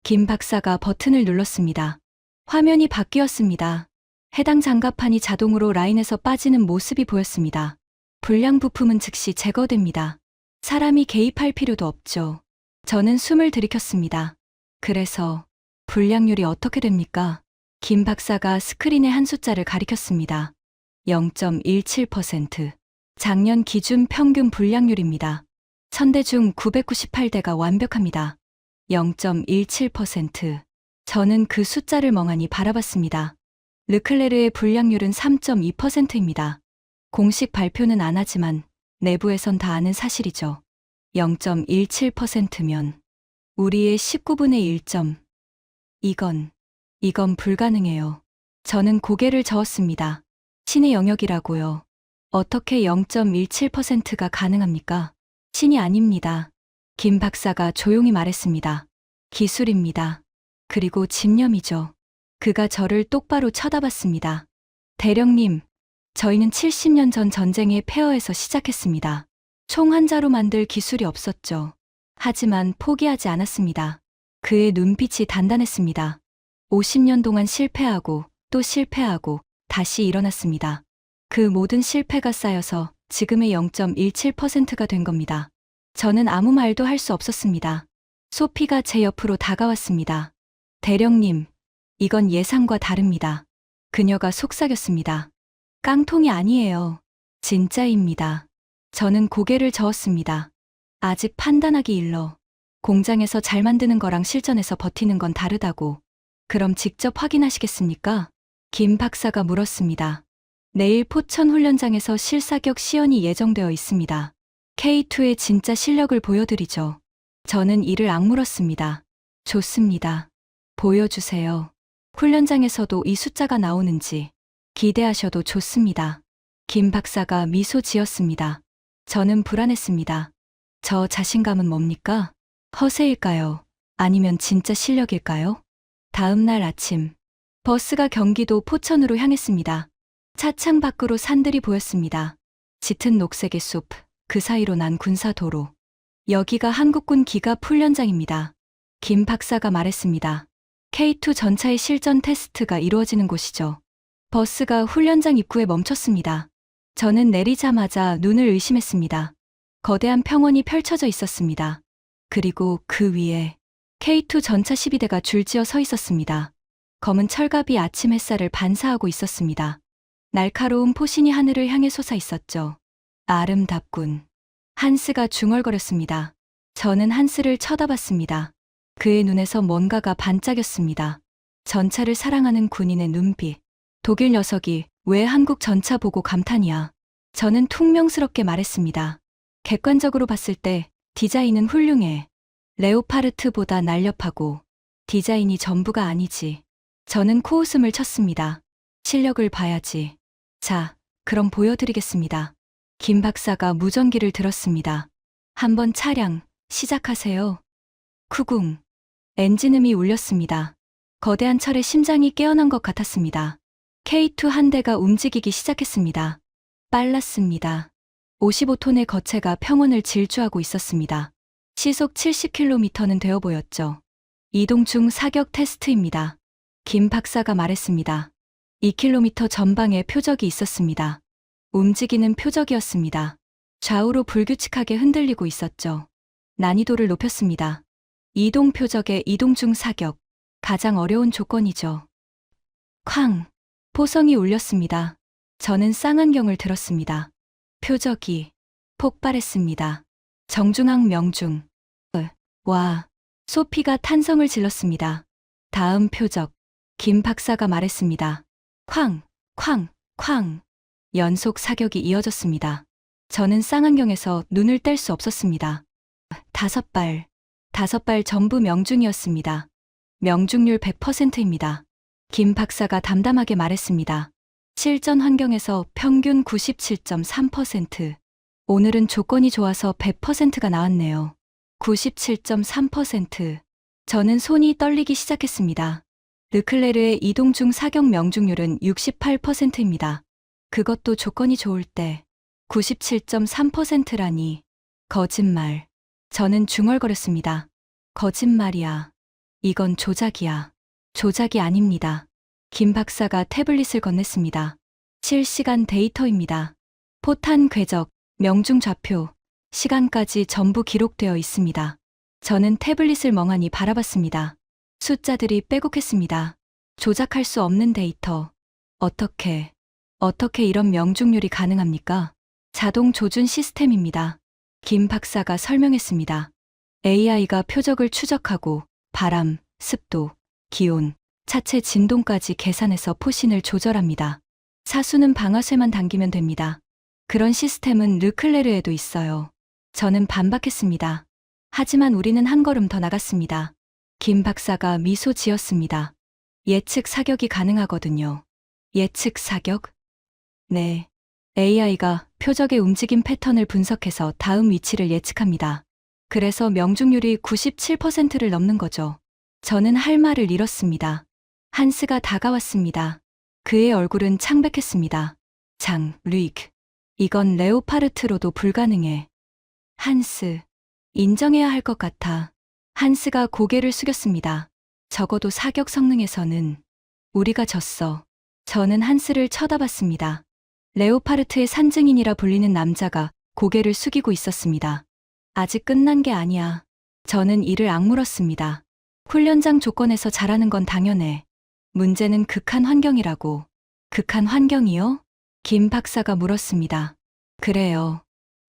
김 박사가 버튼을 눌렀습니다. 화면이 바뀌었습니다. 해당 장갑판이 자동으로 라인에서 빠지는 모습이 보였습니다. 불량 부품은 즉시 제거됩니다. 사람이 개입할 필요도 없죠. 저는 숨을 들이켰습니다. 그래서 불량률이 어떻게 됩니까? 김 박사가 스크린에 한 숫자를 가리켰습니다. 0.17%. 작년 기준 평균 불량률입니다. 1000대 중 998대가 완벽합니다. 0.17%. 저는 그 숫자를 멍하니 바라봤습니다. 르클레르의 불량률은 3.2%입니다. 공식 발표는 안 하지만 내부에선 다 아는 사실이죠. 0.17%면 우리의 19분의 1점. 이건 불가능해요. 저는 고개를 저었습니다. 신의 영역이라고요. 어떻게 0.17%가 가능합니까? 신이 아닙니다. 김 박사가 조용히 말했습니다. 기술입니다. 그리고 집념이죠. 그가 저를 똑바로 쳐다봤습니다. 대령님, 저희는 70년 전 전쟁의 폐허에서 시작했습니다. 총 한 자로 만들 기술이 없었죠. 하지만 포기하지 않았습니다. 그의 눈빛이 단단했습니다. 50년 동안 실패하고 또 실패하고 다시 일어났습니다. 그 모든 실패가 쌓여서 지금의 0.17%가 된 겁니다. 저는 아무 말도 할 수 없었습니다. 소피가 제 옆으로 다가왔습니다. 대령님, 이건 예상과 다릅니다. 그녀가 속삭였습니다. 깡통이 아니에요. 진짜입니다. 저는 고개를 저었습니다. 아직 판단하기 일러. 공장에서 잘 만드는 거랑 실전에서 버티는 건 다르다고. 그럼 직접 확인하시겠습니까? 김 박사가 물었습니다. 내일 포천 훈련장에서 실사격 시연이 예정되어 있습니다. K2의 진짜 실력을 보여드리죠. 저는 이를 악물었습니다. 좋습니다. 보여주세요. 훈련장에서도 이 숫자가 나오는지 기대하셔도 좋습니다. 김 박사가 미소 지었습니다. 저는 불안했습니다. 저 자신감은 뭡니까? 허세일까요? 아니면 진짜 실력일까요? 다음 날 아침, 버스가 경기도 포천으로 향했습니다. 차창 밖으로 산들이 보였습니다. 짙은 녹색의 숲, 그 사이로 난 군사도로. 여기가 한국군 기갑 훈련장입니다. 김 박사가 말했습니다. K2 전차의 실전 테스트가 이루어지는 곳이죠. 버스가 훈련장 입구에 멈췄습니다. 저는 내리자마자 눈을 의심했습니다. 거대한 평원이 펼쳐져 있었습니다. 그리고 그 위에 K2 전차 12대가 줄지어 서 있었습니다. 검은 철갑이 아침 햇살을 반사하고 있었습니다. 날카로운 포신이 하늘을 향해 솟아 있었죠. 아름답군. 한스가 중얼거렸습니다. 저는 한스를 쳐다봤습니다. 그의 눈에서 뭔가가 반짝였습니다. 전차를 사랑하는 군인의 눈빛. 독일 녀석이 왜 한국 전차 보고 감탄이야. 저는 퉁명스럽게 말했습니다. 객관적으로 봤을 때 디자인은 훌륭해. 레오파르트보다 날렵하고 디자인이 전부가 아니지. 저는 코웃음을 쳤습니다. 실력을 봐야지. 자, 그럼 보여드리겠습니다. 김 박사가 무전기를 들었습니다. 한번 차량 시작하세요. 쿠궁. 엔진음이 울렸습니다. 거대한 철의 심장이 깨어난 것 같았습니다. K2 한 대가 움직이기 시작했습니다. 빨랐습니다. 55톤의 거체가 평원을 질주하고 있었습니다. 시속 70km는 되어 보였죠. 이동 중 사격 테스트입니다. 김 박사가 말했습니다. 2km 전방에 표적이 있었습니다. 움직이는 표적이었습니다. 좌우로 불규칙하게 흔들리고 있었죠. 난이도를 높였습니다. 이동 표적의 이동 중 사격. 가장 어려운 조건이죠. 쾅! 포성이 울렸습니다. 저는 쌍안경을 들었습니다. 표적이 폭발했습니다. 정중앙 명중. 와. 소피가 탄성을 질렀습니다. 다음 표적. 김 박사가 말했습니다. 쾅, 쾅, 쾅. 연속 사격이 이어졌습니다. 저는 쌍안경에서 눈을 뗄 수 없었습니다. 5발. 5발 전부 명중이었습니다. 명중률 100%입니다. 김 박사가 담담하게 말했습니다. 실전 환경에서 평균 97.3%. 오늘은 조건이 좋아서 100%가 나왔네요. 97.3%. 저는 손이 떨리기 시작했습니다. 르클레르의 이동 중 사격 명중률은 68%입니다. 그것도 조건이 좋을 때 97.3%라니. 거짓말. 저는 중얼거렸습니다. 거짓말이야. 이건 조작이야. 조작이 아닙니다. 김 박사가 태블릿을 건넸습니다. 실시간 데이터입니다. 포탄 궤적, 명중 좌표, 시간까지 전부 기록되어 있습니다. 저는 태블릿을 멍하니 바라봤습니다. 숫자들이 빼곡했습니다. 조작할 수 없는 데이터. 어떻게 이런 명중률이 가능합니까? 자동 조준 시스템입니다. 김 박사가 설명했습니다. AI가 표적을 추적하고 바람, 습도, 기온, 차체 진동까지 계산해서 포신을 조절합니다. 사수는 방아쇠만 당기면 됩니다. 그런 시스템은 르클레르에도 있어요. 저는 반박했습니다. 하지만 우리는 한 걸음 더 나갔습니다. 김 박사가 미소 지었습니다. 예측 사격이 가능하거든요. 예측 사격? 네. AI가 표적의 움직임 패턴을 분석해서 다음 위치를 예측합니다. 그래서 명중률이 97%를 넘는 거죠. 저는 할 말을 잃었습니다. 한스가 다가왔습니다. 그의 얼굴은 창백했습니다. 루이크. 이건 레오파르트로도 불가능해. 한스. 인정해야 할 것 같아. 한스가 고개를 숙였습니다. 적어도 사격 성능에서는 우리가 졌어. 저는 한스를 쳐다봤습니다. 레오파르트의 산증인이라 불리는 남자가 고개를 숙이고 있었습니다. 아직 끝난 게 아니야. 저는 이를 악물었습니다. 훈련장 조건에서 잘하는 건 당연해. 문제는 극한 환경이라고. 극한 환경이요? 김 박사가 물었습니다. 그래요.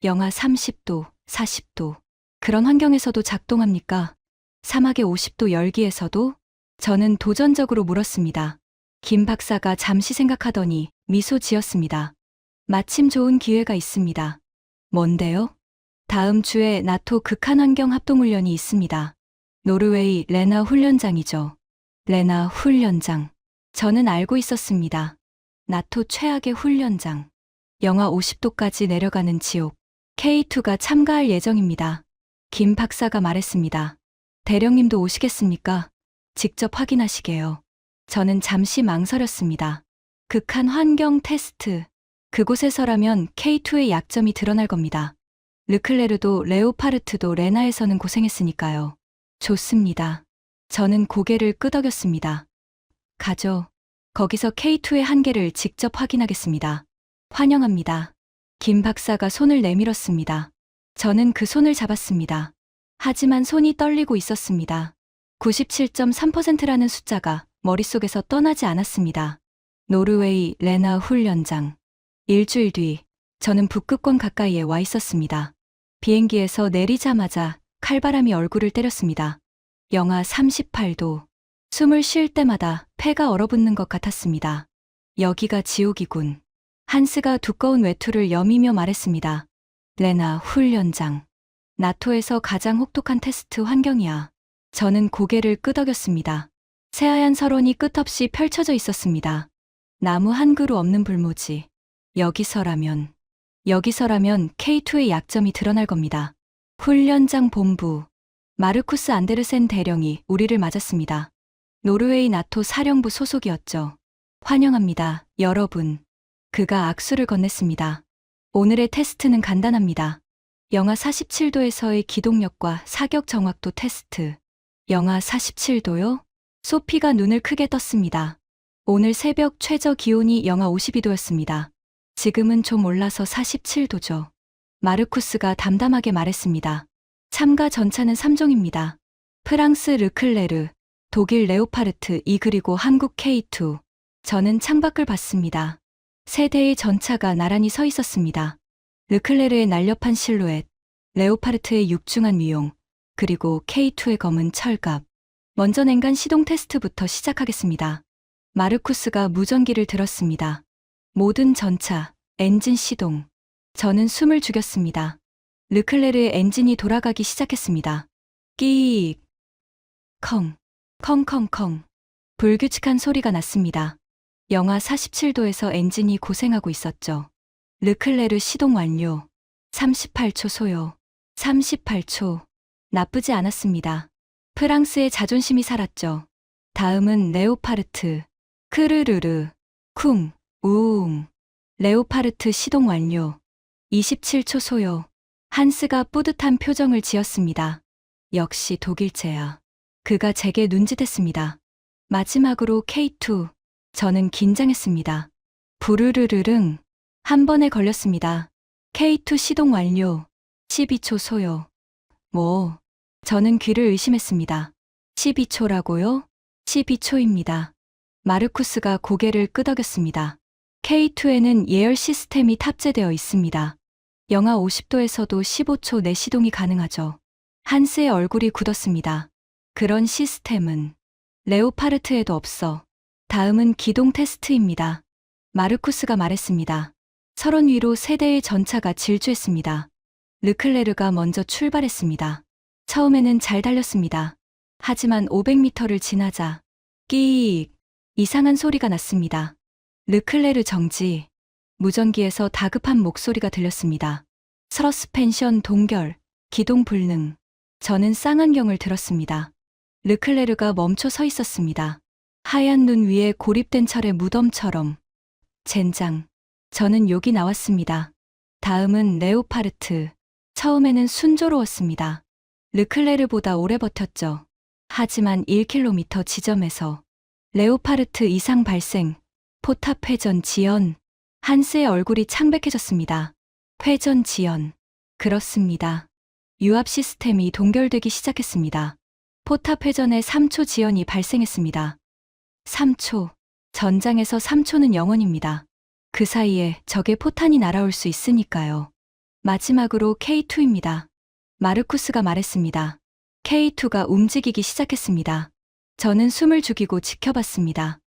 영하 30도, 40도. 그런 환경에서도 작동합니까? 사막의 50도 열기에서도? 저는 도전적으로 물었습니다. 김 박사가 잠시 생각하더니 미소 지었습니다. 마침 좋은 기회가 있습니다. 뭔데요? 다음 주에 나토 극한환경 합동훈련이 있습니다. 노르웨이 레나 훈련장이죠. 레나 훈련장. 저는 알고 있었습니다. 나토 최악의 훈련장. 영하 50도까지 내려가는 지옥. K2가 참가할 예정입니다. 김 박사가 말했습니다. 대령님도 오시겠습니까? 직접 확인하시게요. 저는 잠시 망설였습니다. 극한 환경 테스트. 그곳에서라면 K2의 약점이 드러날 겁니다. 르클레르도 레오파르트도 레나에서는 고생했으니까요. 좋습니다. 저는 고개를 끄덕였습니다. 가죠. 거기서 K2의 한계를 직접 확인하겠습니다. 환영합니다. 김 박사가 손을 내밀었습니다. 저는 그 손을 잡았습니다. 하지만 손이 떨리고 있었습니다. 97.3%라는 숫자가 머릿속에서 떠나지 않았습니다. 노르웨이 레나 훈련장. 일주일 뒤, 저는 북극권 가까이에 와 있었습니다. 비행기에서 내리자마자 칼바람이 얼굴을 때렸습니다. 영하 38도. 숨을 쉴 때마다 폐가 얼어붙는 것 같았습니다. 여기가 지옥이군. 한스가 두꺼운 외투를 여미며 말했습니다. 레나 훈련장. 나토에서 가장 혹독한 테스트 환경이야. 저는 고개를 끄덕였습니다. 새하얀 설원이 끝없이 펼쳐져 있었습니다. 나무 한 그루 없는 불모지. 여기서라면 K2의 약점이 드러날 겁니다. 훈련장 본부. 마르쿠스 안데르센 대령이 우리를 맞았습니다. 노르웨이 나토 사령부 소속이었죠. 환영합니다, 여러분. 그가 악수를 건넸습니다. 오늘의 테스트는 간단합니다. 영하 47도에서의 기동력과 사격 정확도 테스트. 영하 47도요? 소피가 눈을 크게 떴습니다. 오늘 새벽 최저 기온이 영하 52도였습니다. 지금은 좀 올라서 47도죠. 마르쿠스가 담담하게 말했습니다. 참가 전차는 3종입니다. 프랑스 르클레르, 독일 레오파르트 2 그리고 한국 K2. 저는 창밖을 봤습니다. 세 대의 전차가 나란히 서 있었습니다. 르클레르의 날렵한 실루엣, 레오파르트의 육중한 위용, 그리고 K2의 검은 철갑. 먼저 냉간 시동 테스트부터 시작하겠습니다. 마르쿠스가 무전기를 들었습니다. 모든 전차, 엔진 시동. 저는 숨을 죽였습니다. 르클레르의 엔진이 돌아가기 시작했습니다. 끼익, 컹, 컹컹컹. 불규칙한 소리가 났습니다. 영하 47도에서 엔진이 고생하고 있었죠. 르클레르 시동 완료. 38초 소요. 38초. 나쁘지 않았습니다. 프랑스의 자존심이 살았죠. 다음은 레오파르트. 크르르르. 쿵. 우웅. 레오파르트 시동 완료. 27초 소요. 한스가 뿌듯한 표정을 지었습니다. 역시 독일체야. 그가 제게 눈짓했습니다. 마지막으로 K2. 저는 긴장했습니다. 부르르르릉. 한 번에 걸렸습니다. K2 시동 완료. 12초 소요. 저는 귀를 의심했습니다. 12초라고요? 12초입니다. 마르쿠스가 고개를 끄덕였습니다. K2에는 예열 시스템이 탑재되어 있습니다. 영하 50도에서도 15초 내 시동이 가능하죠. 한스의 얼굴이 굳었습니다. 그런 시스템은 레오파르트에도 없어. 다음은 기동 테스트입니다. 마르쿠스가 말했습니다. 서론 위로 세 대의 전차가 질주했습니다. 르클레르가 먼저 출발했습니다. 처음에는 잘 달렸습니다. 하지만 500m를 지나자 끼익 이상한 소리가 났습니다. 르클레르 정지. 무전기에서 다급한 목소리가 들렸습니다. 서스펜션 동결, 기동 불능. 저는 쌍안경을 들었습니다. 르클레르가 멈춰 서 있었습니다. 하얀 눈 위에 고립된 철의 무덤처럼. 젠장. 저는 욕이 나왔습니다. 다음은 레오파르트. 처음에는 순조로웠습니다. 르클레르보다 오래 버텼죠. 하지만 1km 지점에서 레오파르트 이상 발생. 포탑 회전 지연. 한스의 얼굴이 창백해졌습니다. 회전 지연. 그렇습니다. 유압 시스템이 동결되기 시작했습니다. 포탑 회전에 3초 지연이 발생했습니다. 3초. 전장에서 3초는 영원입니다. 그 사이에 적의 포탄이 날아올 수 있으니까요. 마지막으로 K2입니다. 마르쿠스가 말했습니다. K2가 움직이기 시작했습니다. 저는 숨을 죽이고 지켜봤습니다.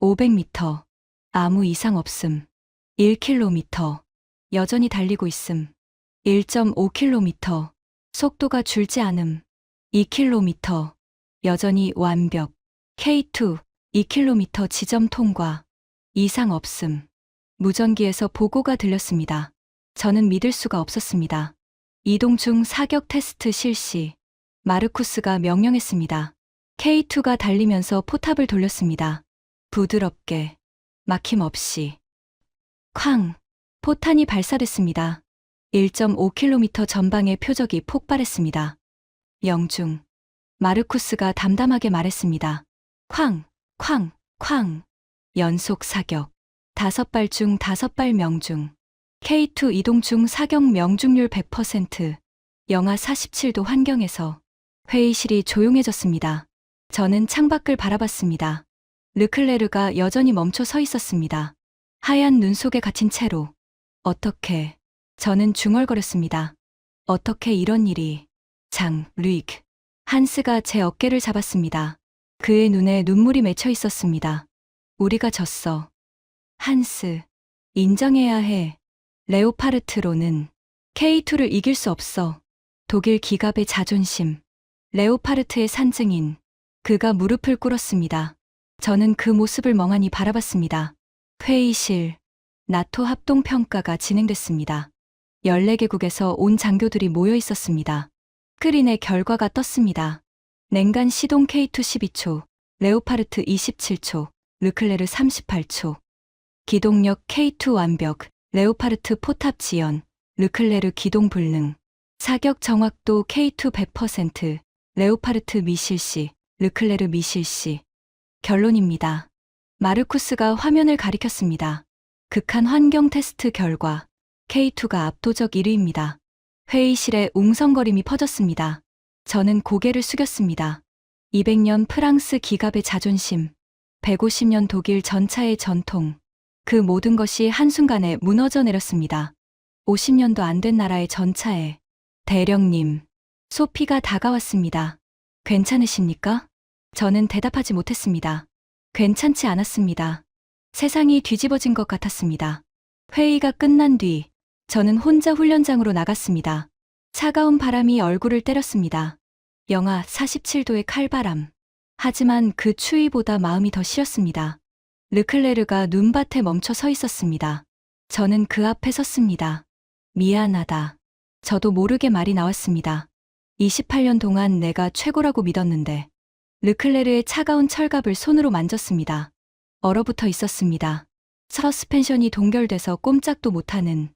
500m. 아무 이상 없음. 1km. 여전히 달리고 있음. 1.5km. 속도가 줄지 않음. 2km. 여전히 완벽. K2. 2km 지점 통과. 이상 없음. 무전기에서 보고가 들렸습니다. 저는 믿을 수가 없었습니다. 이동 중 사격 테스트 실시. 마르쿠스가 명령했습니다. K2가 달리면서 포탑을 돌렸습니다. 부드럽게. 막힘없이. 쾅. 포탄이 발사됐습니다. 1.5km 전방의 표적이 폭발했습니다. 명중. 마르쿠스가 담담하게 말했습니다. 쾅, 쾅, 쾅. 연속 사격. 5발 중 5발 명중. K2 이동 중 사격 명중률 100%. 영하 47도 환경에서 회의실이 조용해졌습니다. 저는 창밖을 바라봤습니다. 르클레르가 여전히 멈춰 서 있었습니다. 하얀 눈 속에 갇힌 채로. 어떻게. 저는 중얼거렸습니다. 어떻게 이런 일이. 루이크. 한스가 제 어깨를 잡았습니다. 그의 눈에 눈물이 맺혀 있었습니다. 우리가 졌어. 한스. 인정해야 해. 레오파르트로는 K2를 이길 수 없어. 독일 기갑의 자존심. 레오파르트의 산증인. 그가 무릎을 꿇었습니다. 저는 그 모습을 멍하니 바라봤습니다. 회의실. 나토 합동평가가 진행됐습니다. 14개국에서 온 장교들이 모여 있었습니다. 스크린에 결과가 떴습니다. 냉간 시동 K2 12초, 레오파르트 27초, 르클레르 38초. 기동력 K2 완벽, 레오파르트 포탑 지연, 르클레르 기동 불능. 사격 정확도 K2 100%, 레오파르트 미실시, 르클레르 미실시. 결론입니다. 마르쿠스가 화면을 가리켰습니다. 극한 환경 테스트 결과 K2가 압도적 1위입니다. 회의실에 웅성거림이 퍼졌습니다. 저는 고개를 숙였습니다. 200년 프랑스 기갑의 자존심, 150년 독일 전차의 전통, 그 모든 것이 한순간에 무너져 내렸습니다. 50년도 안 된 나라의 전차에 대령님, 소피가 다가왔습니다. 괜찮으십니까? 저는 대답하지 못했습니다. 괜찮지 않았습니다. 세상이 뒤집어진 것 같았습니다. 회의가 끝난 뒤 저는 혼자 훈련장으로 나갔습니다. 차가운 바람이 얼굴을 때렸습니다. 영하 47도의 칼바람. 하지만 그 추위보다 마음이 더 시렸습니다. 르클레르가 눈밭에 멈춰 서 있었습니다. 저는 그 앞에 섰습니다. 미안하다. 저도 모르게 말이 나왔습니다. 28년 동안 내가 최고라고 믿었는데. 르클레르의 차가운 철갑을 손으로 만졌습니다. 얼어붙어 있었습니다. 서스펜션이 동결돼서 꼼짝도 못하는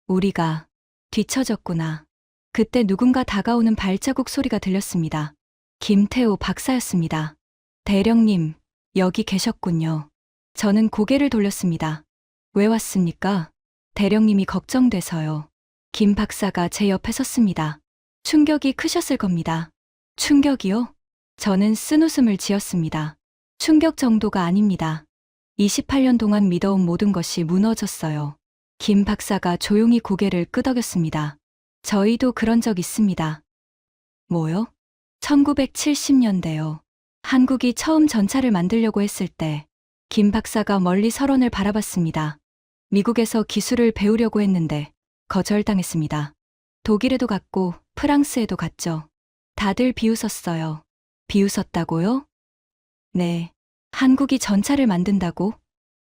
우리가 뒤처졌구나. 그때 누군가 다가오는 발자국 소리가 들렸습니다. 김태호 박사였습니다. 대령님, 여기 계셨군요. 저는 고개를 돌렸습니다. 왜 왔습니까? 대령님이 걱정돼서요. 김 박사가 제 옆에 섰습니다. 충격이 크셨을 겁니다. 충격이요? 저는 쓴웃음을 지었습니다. 충격 정도가 아닙니다. 28년 동안 믿어온 모든 것이 무너졌어요. 김 박사가 조용히 고개를 끄덕였습니다. 저희도 그런 적 있습니다. 뭐요? 1970년대요. 한국이 처음 전차를 만들려고 했을 때 김 박사가 멀리 설원을 바라봤습니다. 미국에서 기술을 배우려고 했는데 거절당했습니다. 독일에도 갔고 프랑스에도 갔죠. 다들 비웃었어요. 비웃었다고요? 네. 한국이 전차를 만든다고?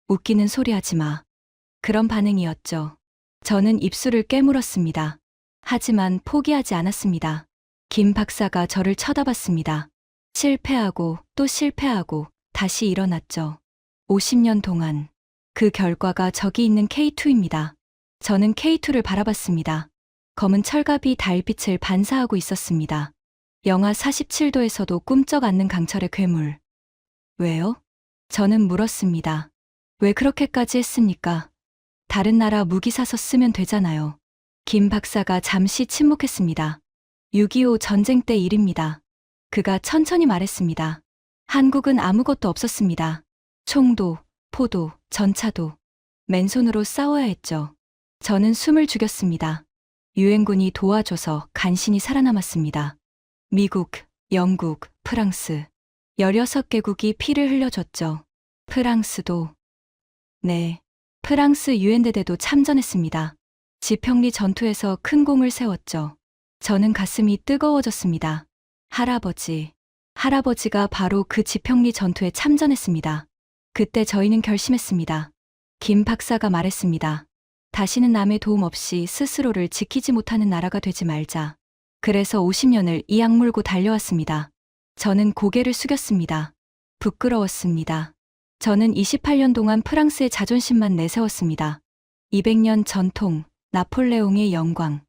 웃기는 소리 하지 마. 그런 반응이었죠. 저는 입술을 깨물었습니다. 하지만 포기하지 않았습니다. 김 박사가 저를 쳐다봤습니다. 실패하고 또 실패하고 다시 일어났죠. 50년 동안. 그 결과가 저기 있는 K2입니다. 저는 K2를 바라봤습니다. 검은 철갑이 달빛을 반사하고 있었습니다. 영하 47도에서도 꿈쩍 않는 강철의 괴물. 왜요? 저는 물었습니다. 왜 그렇게까지 했습니까? 다른 나라 무기 사서 쓰면 되잖아요. 김 박사가 잠시 침묵했습니다. 6.25 전쟁 때 일입니다. 그가 천천히 말했습니다. 한국은 아무것도 없었습니다. 총도, 포도, 전차도. 맨손으로 싸워야 했죠. 저는 숨을 죽였습니다. 유엔군이 도와줘서 간신히 살아남았습니다. 미국, 영국, 프랑스. 16개국이 피를 흘려줬죠. 프랑스도. 네. 프랑스 유엔대대도 참전했습니다. 지평리 전투에서 큰 공을 세웠죠. 저는 가슴이 뜨거워졌습니다. 할아버지가 바로 그 지평리 전투에 참전했습니다. 그때 저희는 결심했습니다. 김 박사가 말했습니다. 다시는 남의 도움 없이 스스로를 지키지 못하는 나라가 되지 말자. 그래서 50년을 이 악물고 달려왔습니다. 저는 고개를 숙였습니다. 부끄러웠습니다. 저는 28년 동안 프랑스의 자존심만 내세웠습니다. 200년 전통, 나폴레옹의 영광.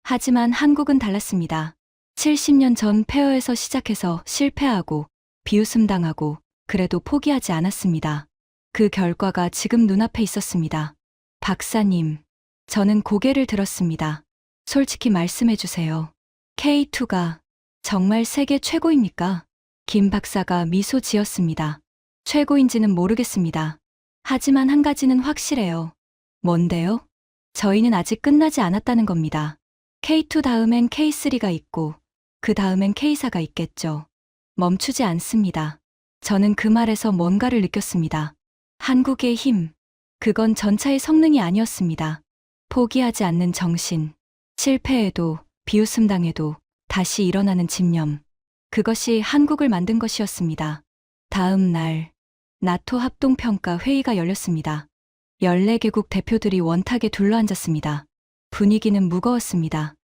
하지만 한국은 달랐습니다. 70년 전 폐허에서 시작해서 실패하고 비웃음 당하고 그래도 포기하지 않았습니다. 그 결과가 지금 눈앞에 있었습니다. 박사님, 저는 고개를 들었습니다. 솔직히 말씀해 주세요. K2가 정말 세계 최고입니까? 김 박사가 미소 지었습니다. 최고인지는 모르겠습니다. 하지만 한 가지는 확실해요. 뭔데요? 저희는 아직 끝나지 않았다는 겁니다. K2 다음엔 K3가 있고 그 다음엔 K4가 있겠죠. 멈추지 않습니다. 저는 그 말에서 뭔가를 느꼈습니다. 한국의 힘. 그건 전차의 성능이 아니었습니다. 포기하지 않는 정신. 실패해도 비웃음 당해도 다시 일어나는 집념. 그것이 한국을 만든 것이었습니다. 다음 날 나토 합동평가 회의가 열렸습니다. 14개국 대표들이 원탁에 둘러앉았습니다. 분위기는 무거웠습니다.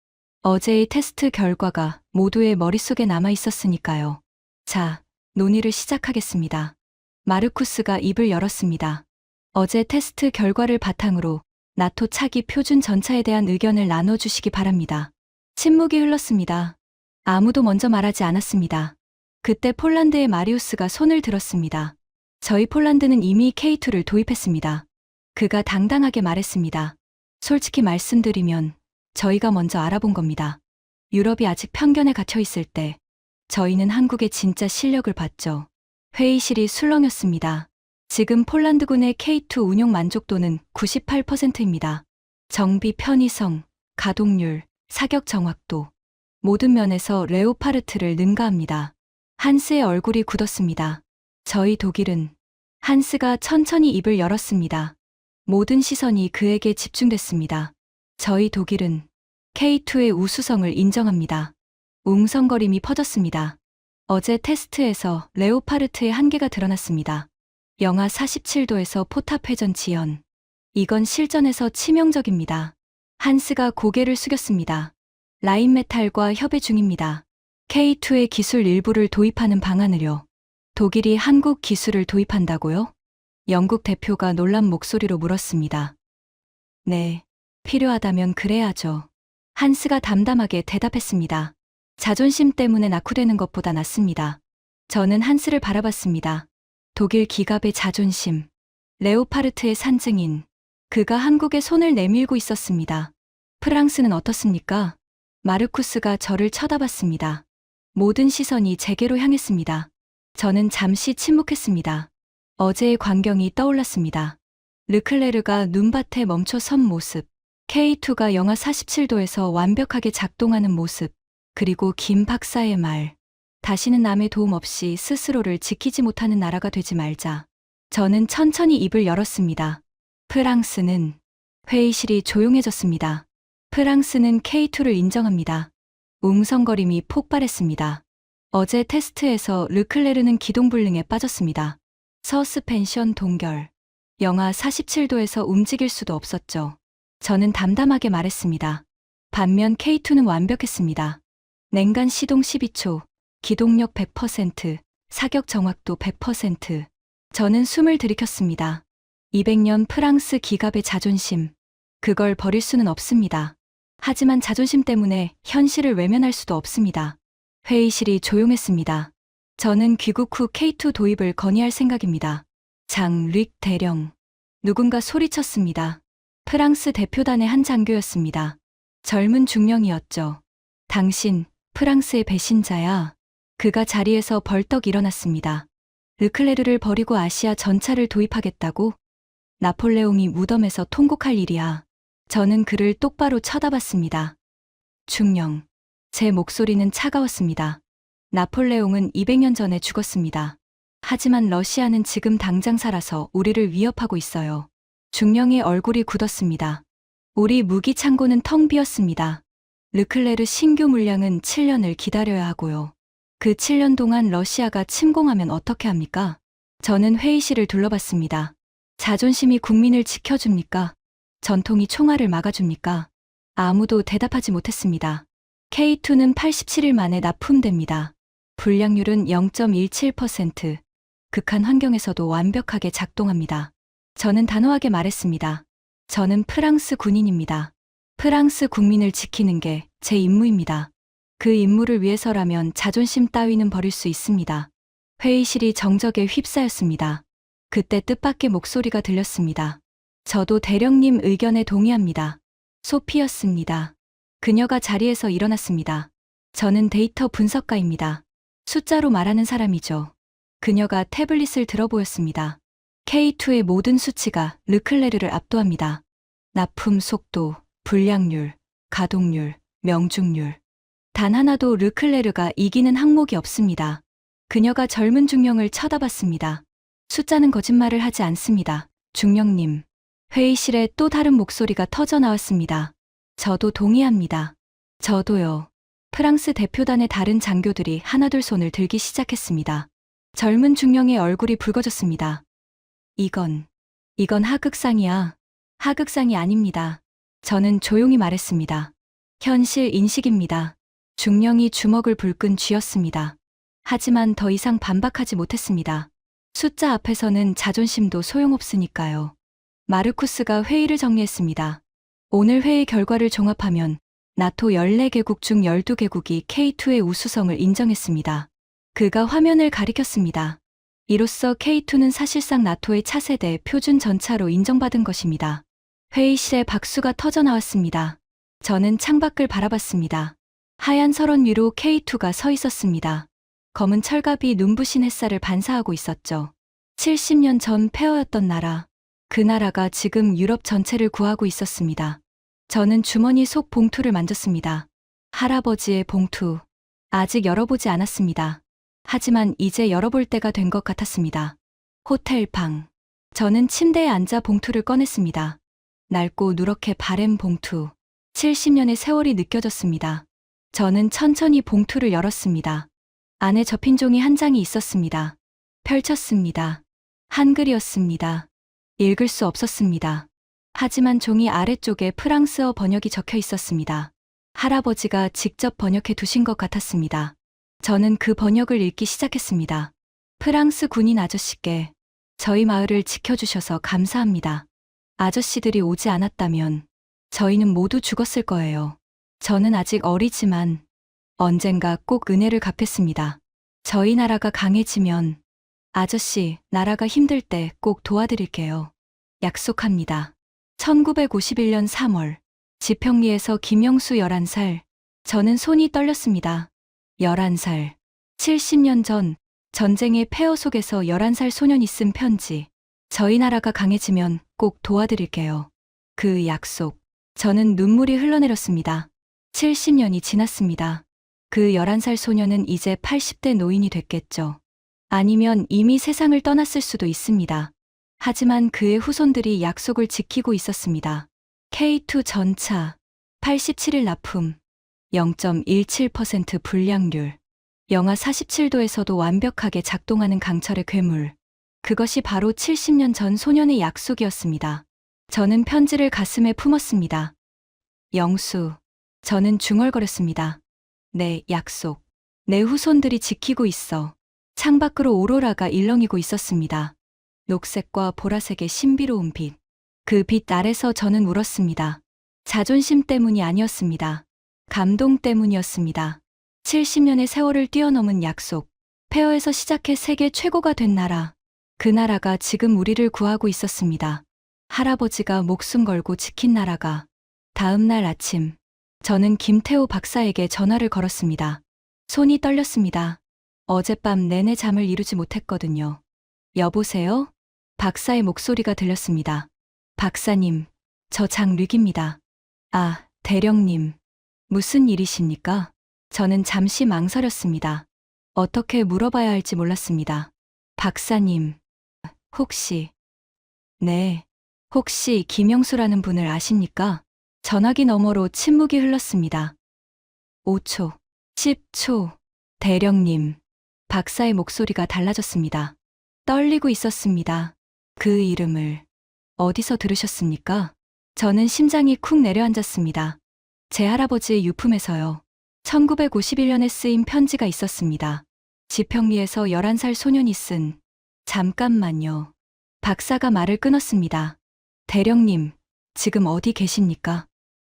어제의 테스트 결과가 모두의 머릿속에 남아 있었으니까요. 자, 논의를 시작하겠습니다. 마르쿠스가 입을 열었습니다. 어제 테스트 결과를 바탕으로 나토 차기 표준 전차에 대한 의견을 나눠주시기 바랍니다. 침묵이 흘렀습니다. 아무도 먼저 말하지 않았습니다. 그때 폴란드의 마리우스가 손을 들었습니다. 저희 폴란드는 이미 K2를 도입했습니다. 그가 당당하게 말했습니다. 솔직히 말씀드리면 저희가 먼저 알아본 겁니다. 유럽이 아직 편견에 갇혀 있을 때 저희는 한국의 진짜 실력을 봤죠. 회의실이 술렁였습니다. 지금 폴란드군의 K2 운용 만족도는 98%입니다. 정비 편의성, 가동률, 사격 정확도, 모든 면에서 레오파르트를 능가합니다. 한스의 얼굴이 굳었습니다. 저희 독일은 한스가 천천히 입을 열었습니다. 모든 시선이 그에게 집중됐습니다. 저희 독일은 K2의 우수성을 인정합니다. 웅성거림이 퍼졌습니다. 어제 테스트에서 레오파르트의 한계가 드러났습니다. 영하 47도에서 포탑 회전 지연. 이건 실전에서 치명적입니다. 한스가 고개를 숙였습니다. 라인 메탈과 협의 중입니다. K2의 기술 일부를 도입하는 방안을요. 독일이 한국 기술을 도입한다고요? 영국 대표가 놀란 목소리로 물었습니다. 네, 필요하다면 그래야죠. 한스가 담담하게 대답했습니다. 자존심 때문에 낙후되는 것보다 낫습니다. 저는 한스를 바라봤습니다. 독일 기갑의 자존심, 레오파르트의 산증인, 그가 한국에 손을 내밀고 있었습니다. 프랑스는 어떻습니까? 마르쿠스가 저를 쳐다봤습니다. 모든 시선이 제게로 향했습니다. 저는 잠시 침묵했습니다. 어제의 광경이 떠올랐습니다. 르클레르가 눈밭에 멈춰 선 모습, K2가 영하 47도에서 완벽하게 작동하는 모습, 그리고 김 박사의 말. 다시는 남의 도움 없이 스스로를 지키지 못하는 나라가 되지 말자. 저는 천천히 입을 열었습니다. 프랑스는 회의실이 조용해졌습니다. 프랑스는 K2를 인정합니다. 웅성거림이 폭발했습니다. 어제 테스트에서 르클레르는 기동불능에 빠졌습니다. 서스펜션 동결. 영하 47도에서 움직일 수도 없었죠. 저는 담담하게 말했습니다. 반면 K2는 완벽했습니다. 냉간 시동 12초, 기동력 100%, 사격 정확도 100%. 저는 숨을 들이켰습니다. 200년 프랑스 기갑의 자존심. 그걸 버릴 수는 없습니다. 하지만 자존심 때문에 현실을 외면할 수도 없습니다. 회의실이 조용했습니다. 저는 귀국 후 K2 도입을 건의할 생각입니다. 장-릭 대령. 누군가 소리쳤습니다. 프랑스 대표단의 한 장교였습니다. 젊은 중령이었죠. 당신, 프랑스의 배신자야. 그가 자리에서 벌떡 일어났습니다. 르클레르를 버리고 아시아 전차를 도입하겠다고? 나폴레옹이 무덤에서 통곡할 일이야. 저는 그를 똑바로 쳐다봤습니다. 중령. 제 목소리는 차가웠습니다. 나폴레옹은 200년 전에 죽었습니다. 하지만 러시아는 지금 당장 살아서 우리를 위협하고 있어요. 중령의 얼굴이 굳었습니다. 우리 무기 창고는 텅 비었습니다. 르클레르 신규 물량은 7년을 기다려야 하고요. 그 7년 동안 러시아가 침공하면 어떻게 합니까? 저는 회의실을 둘러봤습니다. 자존심이 국민을 지켜줍니까? 전통이 총알을 막아줍니까? 아무도 대답하지 못했습니다. K2는 87일 만에 납품됩니다. 불량률은 0.17%. 극한 환경에서도 완벽하게 작동합니다. 저는 단호하게 말했습니다. 저는 프랑스 군인입니다. 프랑스 국민을 지키는 게 제 임무입니다. 그 임무를 위해서라면 자존심 따위는 버릴 수 있습니다. 회의실이 정적에 휩싸였습니다. 그때 뜻밖의 목소리가 들렸습니다. 저도 대령님 의견에 동의합니다. 소피였습니다. 그녀가 자리에서 일어났습니다. 저는 데이터 분석가입니다. 숫자로 말하는 사람이죠. 그녀가 태블릿을 들어 보였습니다. K2의 모든 수치가 르클레르를 압도합니다. 납품 속도, 불량률, 가동률, 명중률. 단 하나도 르클레르가 이기는 항목이 없습니다. 그녀가 젊은 중령을 쳐다봤습니다. 숫자는 거짓말을 하지 않습니다. 중령님. 회의실에 또 다른 목소리가 터져 나왔습니다. 저도 동의합니다. 저도요. 프랑스 대표단의 다른 장교들이 하나둘 손을 들기 시작했습니다. 젊은 중령의 얼굴이 붉어졌습니다. 이건 하극상이야. 하극상이 아닙니다. 저는 조용히 말했습니다. 현실 인식입니다. 중령이 주먹을 불끈 쥐었습니다. 하지만 더 이상 반박하지 못했습니다. 숫자 앞에서는 자존심도 소용없으니까요. 마르쿠스가 회의를 정리했습니다. 오늘 회의 결과를 종합하면 나토 14개국 중 12개국이 K2의 우수성을 인정했습니다. 그가 화면을 가리켰습니다. 이로써 K2는 사실상 나토의 차세대 표준 전차로 인정받은 것입니다. 회의실에 박수가 터져 나왔습니다. 저는 창밖을 바라봤습니다. 하얀 설원 위로 K2가 서 있었습니다. 검은 철갑이 눈부신 햇살을 반사하고 있었죠. 70년 전 폐허였던 나라. 그 나라가 지금 유럽 전체를 구하고 있었습니다. 저는 주머니 속 봉투를 만졌습니다. 할아버지의 봉투. 아직 열어보지 않았습니다. 하지만 이제 열어볼 때가 된 것 같았습니다. 호텔 방. 저는 침대에 앉아 봉투를 꺼냈습니다. 낡고 누렇게 바랜 봉투. 70년의 세월이 느껴졌습니다. 저는 천천히 봉투를 열었습니다. 안에 접힌 종이 한 장이 있었습니다. 펼쳤습니다. 한글이었습니다. 읽을 수 없었습니다. 하지만 종이 아래쪽에 프랑스어 번역이 적혀 있었습니다. 할아버지가 직접 번역해 두신 것 같았습니다. 저는 그 번역을 읽기 시작했습니다. 프랑스 군인 아저씨께 저희 마을을 지켜주셔서 감사합니다. 아저씨들이 오지 않았다면 저희는 모두 죽었을 거예요. 저는 아직 어리지만 언젠가 꼭 은혜를 갚겠습니다. 저희 나라가 강해지면 아저씨, 나라가 힘들 때 꼭 도와드릴게요. 약속합니다. 1951년 3월, 지평리에서 김영수 11살. 저는 손이 떨렸습니다. 11살. 70년 전 전쟁의 폐허 속에서 11살 소년이 쓴 편지. 저희 나라가 강해지면 꼭 도와드릴게요. 그 약속. 저는 눈물이 흘러내렸습니다. 70년이 지났습니다. 그 11살 소년은 이제 80대 노인이 됐겠죠. 아니면 이미 세상을 떠났을 수도 있습니다. 하지만 그의 후손들이 약속을 지키고 있었습니다. K2 전차, 87일 납품, 0.17% 불량률, 영하 47도에서도 완벽하게 작동하는 강철의 괴물. 그것이 바로 70년 전 소년의 약속이었습니다. 저는 편지를 가슴에 품었습니다. 영수, 저는 중얼거렸습니다. 내 약속. 내 후손들이 지키고 있어. 창밖으로 오로라가 일렁이고 있었습니다. 녹색과 보라색의 신비로운 빛. 그 빛 아래서 저는 울었습니다. 자존심 때문이 아니었습니다. 감동 때문이었습니다. 70년의 세월을 뛰어넘은 약속. 폐허에서 시작해 세계 최고가 된 나라. 그 나라가 지금 우리를 구하고 있었습니다. 할아버지가 목숨 걸고 지킨 나라가. 다음 날 아침, 저는 김태호 박사에게 전화를 걸었습니다. 손이 떨렸습니다. 어젯밤 내내 잠을 이루지 못했거든요. 여보세요? 박사의 목소리가 들렸습니다. 박사님, 저 장류기입니다. 아, 대령님. 무슨 일이십니까? 저는 잠시 망설였습니다. 어떻게 물어봐야 할지 몰랐습니다. 박사님, 혹시, 네, 혹시 김영수라는 분을 아십니까? 전화기 너머로 침묵이 흘렀습니다. 5초, 10초, 대령님. 박사의 목소리가 달라졌습니다. 떨리고 있었습니다. 그 이름을 어디서 들으셨습니까? 저는 심장이 쿵 내려앉았습니다. 제 할아버지의 유품에서요. 1951년에 쓰인 편지가 있었습니다. 지평리에서 11살 소년이 쓴. 잠깐만요. 박사가 말을 끊었습니다. 대령님, 지금 어디 계십니까?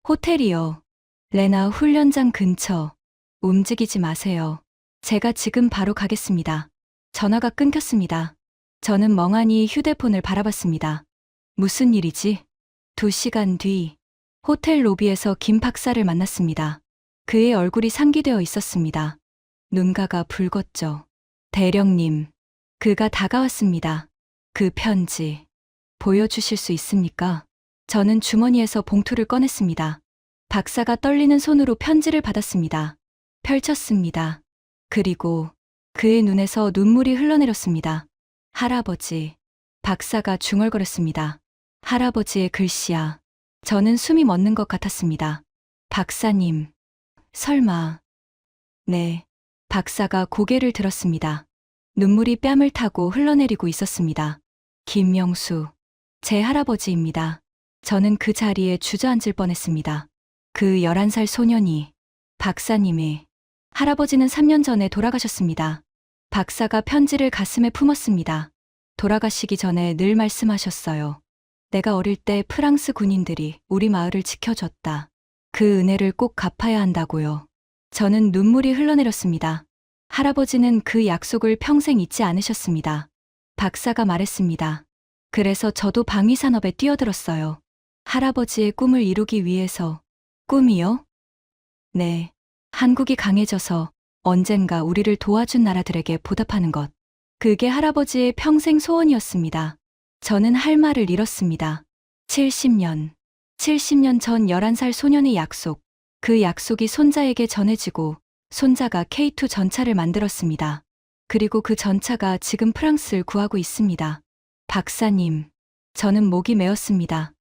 호텔이요. 레나 훈련장 근처. 움직이지 마세요. 제가 지금 바로 가겠습니다. 전화가 끊겼습니다. 저는 멍하니 휴대폰을 바라봤습니다. 무슨 일이지? 2시간 뒤, 호텔 로비에서 김 박사를 만났습니다. 그의 얼굴이 상기되어 있었습니다. 눈가가 붉었죠. 대령님, 그가 다가왔습니다. 그 편지, 보여주실 수 있습니까? 저는 주머니에서 봉투를 꺼냈습니다. 박사가 떨리는 손으로 편지를 받았습니다. 펼쳤습니다. 그리고 그의 눈에서 눈물이 흘러내렸습니다. 할아버지. 박사가 중얼거렸습니다. 할아버지의 글씨야. 저는 숨이 멎는 것 같았습니다. 박사님. 설마. 네. 박사가 고개를 들었습니다. 눈물이 뺨을 타고 흘러내리고 있었습니다. 김영수. 제 할아버지입니다. 저는 그 자리에 주저앉을 뻔했습니다. 그 11살 소년이. 박사님의. 할아버지는 3년 전에 돌아가셨습니다. 박사가 편지를 가슴에 품었습니다. 돌아가시기 전에 늘 말씀하셨어요. 내가 어릴 때 프랑스 군인들이 우리 마을을 지켜줬다. 그 은혜를 꼭 갚아야 한다고요. 저는 눈물이 흘러내렸습니다. 할아버지는 그 약속을 평생 잊지 않으셨습니다. 박사가 말했습니다. 그래서 저도 방위산업에 뛰어들었어요. 할아버지의 꿈을 이루기 위해서. 꿈이요? 네. 한국이 강해져서 언젠가 우리를 도와준 나라들에게 보답하는 것. 그게 할아버지의 평생 소원이었습니다. 저는 할 말을 잃었습니다. 70년 전 11살 소년의 약속. 그 약속이 손자에게 전해지고 손자가 K2 전차를 만들었습니다. 그리고 그 전차가 지금 프랑스를 구하고 있습니다. 박사님, 저는 목이 메었습니다.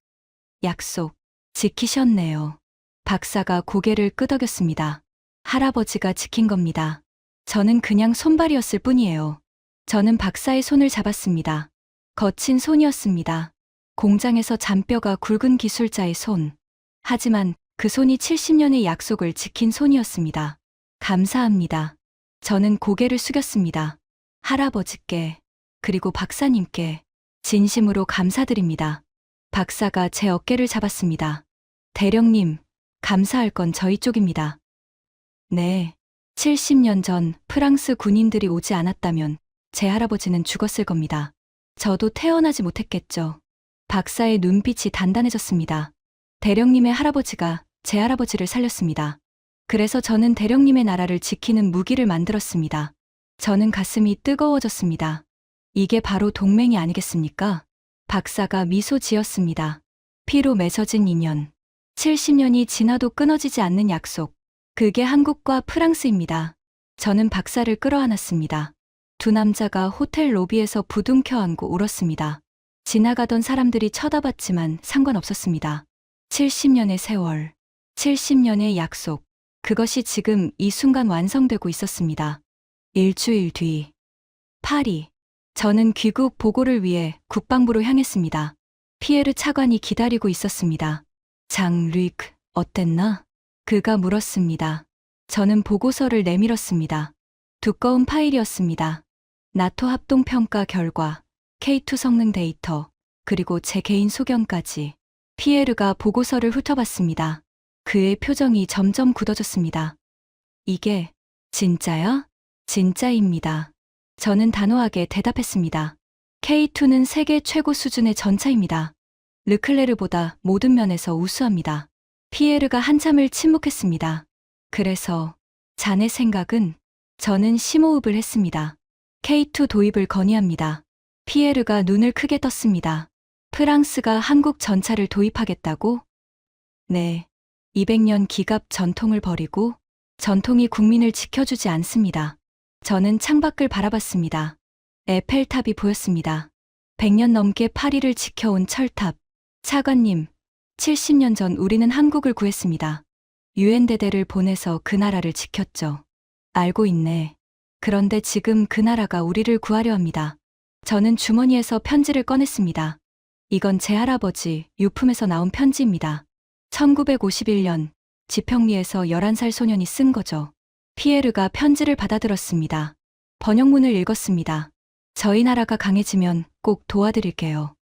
약속, 지키셨네요. 박사가 고개를 끄덕였습니다. 할아버지가 지킨 겁니다. 저는 그냥 손발이었을 뿐이에요. 저는 박사의 손을 잡았습니다. 거친 손이었습니다. 공장에서 잔뼈가 굵은 기술자의 손. 하지만 그 손이 70년의 약속을 지킨 손이었습니다. 감사합니다. 저는 고개를 숙였습니다. 할아버지께, 그리고 박사님께 진심으로 감사드립니다. 박사가 제 어깨를 잡았습니다. 대령님, 감사할 건 저희 쪽입니다. 네, 70년 전 프랑스 군인들이 오지 않았다면 제 할아버지는 죽었을 겁니다. 저도 태어나지 못했겠죠. 박사의 눈빛이 단단해졌습니다. 대령님의 할아버지가 제 할아버지를 살렸습니다. 그래서 저는 대령님의 나라를 지키는 무기를 만들었습니다. 저는 가슴이 뜨거워졌습니다. 이게 바로 동맹이 아니겠습니까? 박사가 미소 지었습니다. 피로 맺어진 인연. 70년이 지나도 끊어지지 않는 약속. 그게 한국과 프랑스입니다. 저는 박사를 끌어안았습니다. 두 남자가 호텔 로비에서 부둥켜 안고 울었습니다. 지나가던 사람들이 쳐다봤지만 상관없었습니다. 70년의 세월, 70년의 약속. 그것이 지금 이 순간 완성되고 있었습니다. 일주일 뒤, 파리. 저는 귀국 보고를 위해 국방부로 향했습니다. 피에르 차관이 기다리고 있었습니다. 장 르이크, 어땠나? 그가 물었습니다. 저는 보고서를 내밀었습니다. 두꺼운 파일이었습니다. 나토 합동평가 결과, K2 성능 데이터, 그리고 제 개인 소견까지. 피에르가 보고서를 훑어봤습니다. 그의 표정이 점점 굳어졌습니다. 이게 진짜야? 진짜입니다. 저는 단호하게 대답했습니다. K2는 세계 최고 수준의 전차입니다. 르클레르보다 모든 면에서 우수합니다. 피에르가 한참을 침묵했습니다. 그래서 자네 생각은? 저는 심호흡을 했습니다. K2 도입을 건의합니다. 피에르가 눈을 크게 떴습니다. 프랑스가 한국 전차를 도입하겠다고? 네. 200년 기갑 전통을 버리고 전통이 국민을 지켜주지 않습니다. 저는 창밖을 바라봤습니다. 에펠탑이 보였습니다. 100년 넘게 파리를 지켜온 철탑. 차관님, 70년 전 우리는 한국을 구했습니다. 유엔 대대를 보내서 그 나라를 지켰죠. 알고 있네. 그런데 지금 그 나라가 우리를 구하려 합니다. 저는 주머니에서 편지를 꺼냈습니다. 이건 제 할아버지 유품에서 나온 편지입니다. 1951년 지평리에서 11살 소년이 쓴 거죠. 피에르가 편지를 받아들었습니다. 번역문을 읽었습니다. 저희 나라가 강해지면 꼭 도와드릴게요.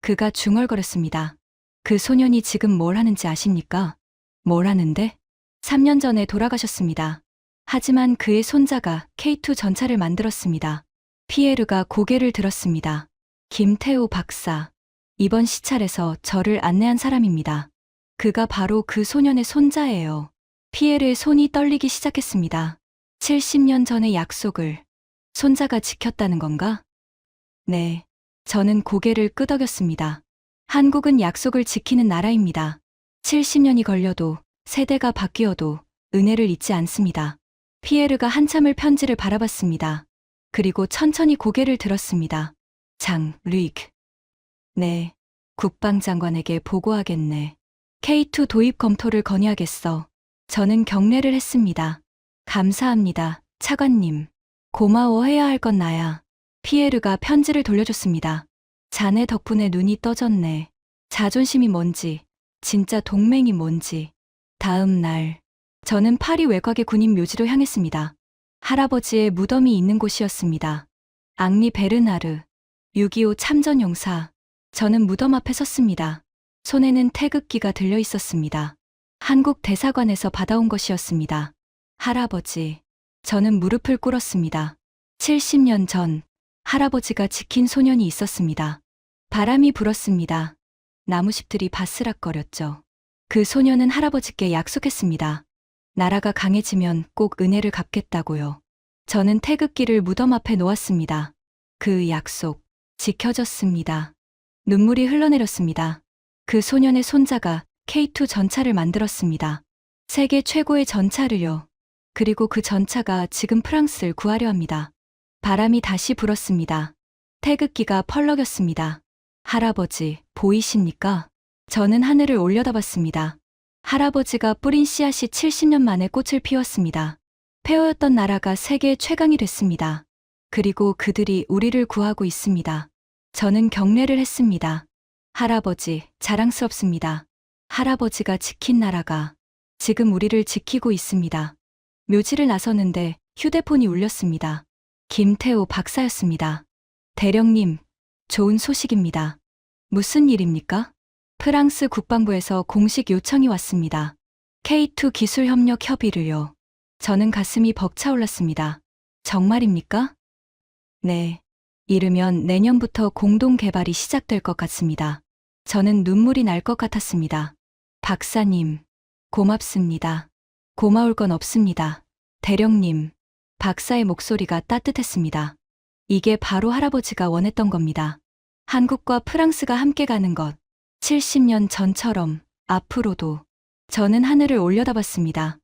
그가 중얼거렸습니다. 그 소년이 지금 뭘 하는지 아십니까? 뭘 하는데? 3년 전에 돌아가셨습니다. 하지만 그의 손자가 K2 전차를 만들었습니다. 피에르가 고개를 들었습니다. 김태우 박사. 이번 시찰에서 저를 안내한 사람입니다. 그가 바로 그 소년의 손자예요. 피에르의 손이 떨리기 시작했습니다. 70년 전의 약속을 손자가 지켰다는 건가? 네. 저는 고개를 끄덕였습니다. 한국은 약속을 지키는 나라입니다. 70년이 걸려도 세대가 바뀌어도 은혜를 잊지 않습니다. 피에르가 한참을 편지를 바라봤습니다. 그리고 천천히 고개를 들었습니다. 장 르이크. 네. 국방장관에게 보고하겠네. K2 도입 검토를 건의하겠어. 저는 경례를 했습니다. 감사합니다, 차관님. 고마워해야 할 건 나야. 피에르가 편지를 돌려줬습니다. 자네 덕분에 눈이 떠졌네. 자존심이 뭔지, 진짜 동맹이 뭔지. 다음 날, 저는 파리 외곽의 군인 묘지로 향했습니다. 할아버지의 무덤이 있는 곳이었습니다. 앙리 베르나르, 6.25 참전용사. 저는 무덤 앞에 섰습니다. 손에는 태극기가 들려 있었습니다. 한국 대사관에서 받아온 것이었습니다. 할아버지, 저는 무릎을 꿇었습니다. 70년 전, 할아버지가 지킨 소년이 있었습니다. 바람이 불었습니다. 나무잎들이 바스락거렸죠. 그 소년은 할아버지께 약속했습니다. 나라가 강해지면 꼭 은혜를 갚겠다고요. 저는 태극기를 무덤 앞에 놓았습니다. 그 약속, 지켜졌습니다. 눈물이 흘러내렸습니다. 그 소년의 손자가 K2 전차를 만들었습니다. 세계 최고의 전차를요. 그리고 그 전차가 지금 프랑스를 구하려 합니다. 바람이 다시 불었습니다. 태극기가 펄럭였습니다. 할아버지, 보이십니까? 저는 하늘을 올려다봤습니다. 할아버지가 뿌린 씨앗이 70년 만에 꽃을 피웠습니다. 폐허였던 나라가 세계 최강이 됐습니다. 그리고 그들이 우리를 구하고 있습니다. 저는 경례를 했습니다. 할아버지, 자랑스럽습니다. 할아버지가 지킨 나라가 지금 우리를 지키고 있습니다. 묘지를 나서는데 휴대폰이 울렸습니다. 김태호 박사였습니다. 대령님, 좋은 소식입니다. 무슨 일입니까? 프랑스 국방부에서 공식 요청이 왔습니다. K2 기술협력 협의를요. 저는 가슴이 벅차올랐습니다. 정말입니까? 네. 이르면 내년부터 공동 개발이 시작될 것 같습니다. 저는 눈물이 날 것 같았습니다. 박사님, 고맙습니다. 고마울 건 없습니다. 대령님, 박사의 목소리가 따뜻했습니다. 이게 바로 할아버지가 원했던 겁니다. 한국과 프랑스가 함께 가는 것. 70년 전처럼 앞으로도. 저는 하늘을 올려다봤습니다.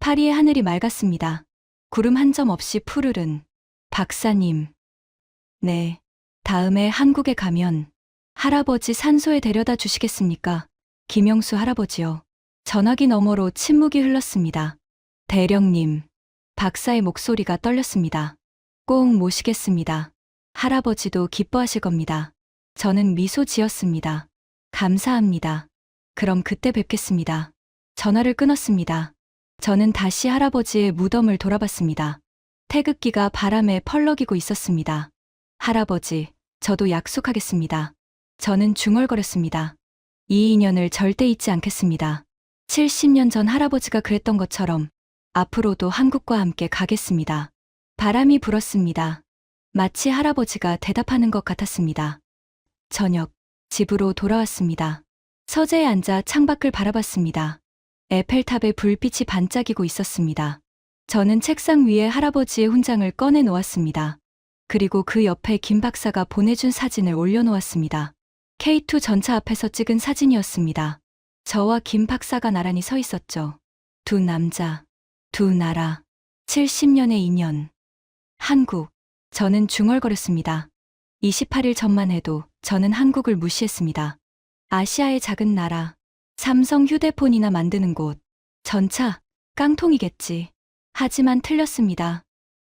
파리의 하늘이 맑았습니다. 구름 한 점 없이 푸르른. 박사님. 네. 다음에 한국에 가면 할아버지 산소에 데려다 주시겠습니까? 김영수 할아버지요. 전화기 너머로 침묵이 흘렀습니다. 대령님. 박사의 목소리가 떨렸습니다. 꼭 모시겠습니다. 할아버지도 기뻐하실 겁니다. 저는 미소 지었습니다. 감사합니다. 그럼 그때 뵙겠습니다. 전화를 끊었습니다. 저는 다시 할아버지의 무덤을 돌아봤습니다. 태극기가 바람에 펄럭이고 있었습니다. 할아버지, 저도 약속하겠습니다. 저는 중얼거렸습니다. 이 인연을 절대 잊지 않겠습니다. 70년 전 할아버지가 그랬던 것처럼 앞으로도 한국과 함께 가겠습니다. 바람이 불었습니다. 마치 할아버지가 대답하는 것 같았습니다. 저녁, 집으로 돌아왔습니다. 서재에 앉아 창밖을 바라봤습니다. 에펠탑의 불빛이 반짝이고 있었습니다. 저는 책상 위에 할아버지의 훈장을 꺼내 놓았습니다. 그리고 그 옆에 김 박사가 보내준 사진을 올려놓았습니다. K2 전차 앞에서 찍은 사진이었습니다. 저와 김 박사가 나란히 서 있었죠. 두 남자, 두 나라, 70년의 인연. 한국. 저는 중얼거렸습니다. 28일 전만 해도 저는 한국을 무시했습니다. 아시아의 작은 나라, 삼성 휴대폰이나 만드는 곳, 전차, 깡통이겠지. 하지만 틀렸습니다.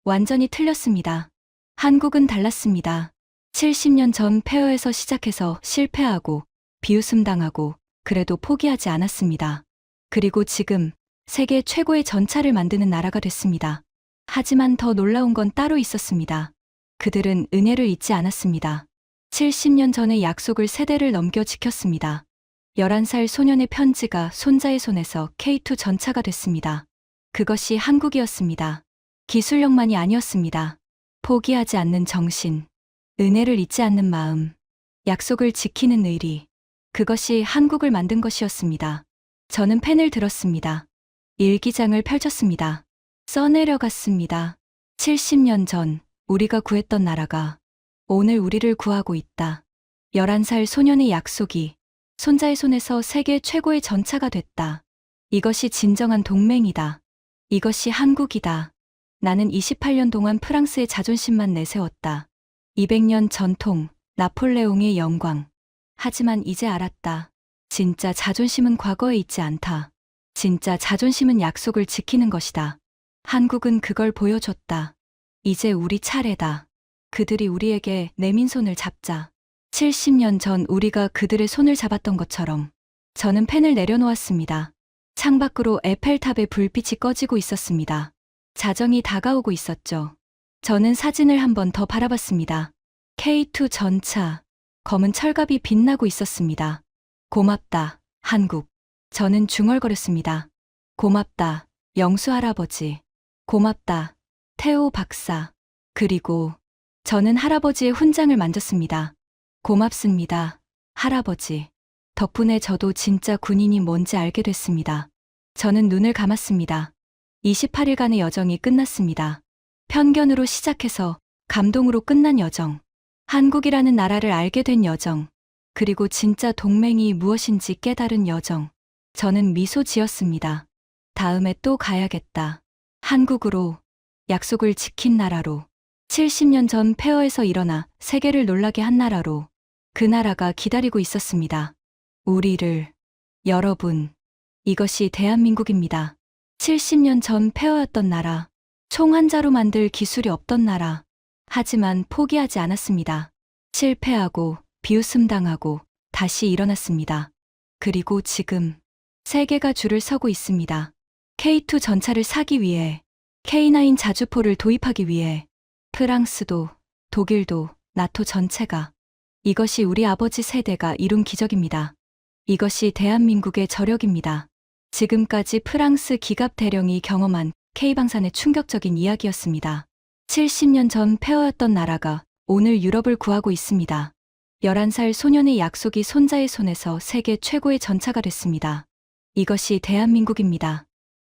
완전히 틀렸습니다. 한국은 달랐습니다. 70년 전 폐허에서 시작해서 실패하고 비웃음 당하고 그래도 포기하지 않았습니다. 그리고 지금 세계 최고의 전차를 만드는 나라가 됐습니다. 하지만 더 놀라운 건 따로 있었습니다. 그들은 은혜를 잊지 않았습니다. 70년 전의 약속을 세대를 넘겨 지켰습니다. 11살 소년의 편지가 손자의 손에서 K2 전차가 됐습니다. 그것이 한국이었습니다. 기술력만이 아니었습니다. 포기하지 않는 정신, 은혜를 잊지 않는 마음, 약속을 지키는 의리. 그것이 한국을 만든 것이었습니다. 저는 펜을 들었습니다. 일기장을 펼쳤습니다. 써내려갔습니다. 70년 전 우리가 구했던 나라가 오늘 우리를 구하고 있다. 11살 소년의 약속이 손자의 손에서 세계 최고의 전차가 됐다. 이것이 진정한 동맹이다. 이것이 한국이다. 나는 28년 동안 프랑스의 자존심만 내세웠다. 200년 전통, 나폴레옹의 영광. 하지만 이제 알았다. 진짜 자존심은 과거에 있지 않다. 진짜 자존심은 약속을 지키는 것이다. 한국은 그걸 보여줬다. 이제 우리 차례다. 그들이 우리에게 내민 손을 잡자. 70년 전 우리가 그들의 손을 잡았던 것처럼. 저는 펜을 내려놓았습니다. 창밖으로 에펠탑의 불빛이 꺼지고 있었습니다. 자정이 다가오고 있었죠. 저는 사진을 한 번 더 바라봤습니다. K2 전차. 검은 철갑이 빛나고 있었습니다. 고맙다, 한국. 저는 중얼거렸습니다. 고맙다, 영수 할아버지. 고맙다, 태호 박사. 그리고 저는 할아버지의 훈장을 만졌습니다. 고맙습니다, 할아버지. 덕분에 저도 진짜 군인이 뭔지 알게 됐습니다. 저는 눈을 감았습니다. 28일간의 여정이 끝났습니다. 편견으로 시작해서 감동으로 끝난 여정. 한국이라는 나라를 알게 된 여정. 그리고 진짜 동맹이 무엇인지 깨달은 여정. 저는 미소 지었습니다. 다음에 또 가야겠다. 한국으로, 약속을 지킨 나라로, 70년 전 폐허에서 일어나 세계를 놀라게 한 나라로, 그 나라가 기다리고 있었습니다. 우리를, 여러분, 이것이 대한민국입니다. 70년 전 폐허였던 나라, 총 한 자로 만들 기술이 없던 나라. 하지만 포기하지 않았습니다. 실패하고 비웃음당하고 다시 일어났습니다. 그리고 지금 세계가 줄을 서고 있습니다. K2 전차를 사기 위해, K9 자주포를 도입하기 위해, 프랑스도, 독일도, 나토 전체가. 이것이 우리 아버지 세대가 이룬 기적입니다. 이것이 대한민국의 저력입니다. 지금까지 프랑스 기갑 대령이 경험한 K방산의 충격적인 이야기였습니다. 70년 전 폐허였던 나라가 오늘 유럽을 구하고 있습니다. 11살 소년의 약속이 손자의 손에서 세계 최고의 전차가 됐습니다. 이것이 대한민국입니다.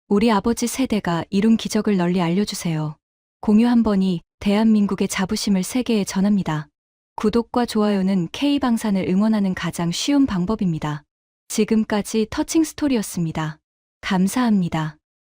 우리 아버지 세대가 이룬 기적을 널리 알려주세요. 공유 한 번이 대한민국의 자부심을 세계에 전합니다. 구독과 좋아요는 K방산을 응원하는 가장 쉬운 방법입니다. 지금까지 터칭 스토리였습니다. 감사합니다.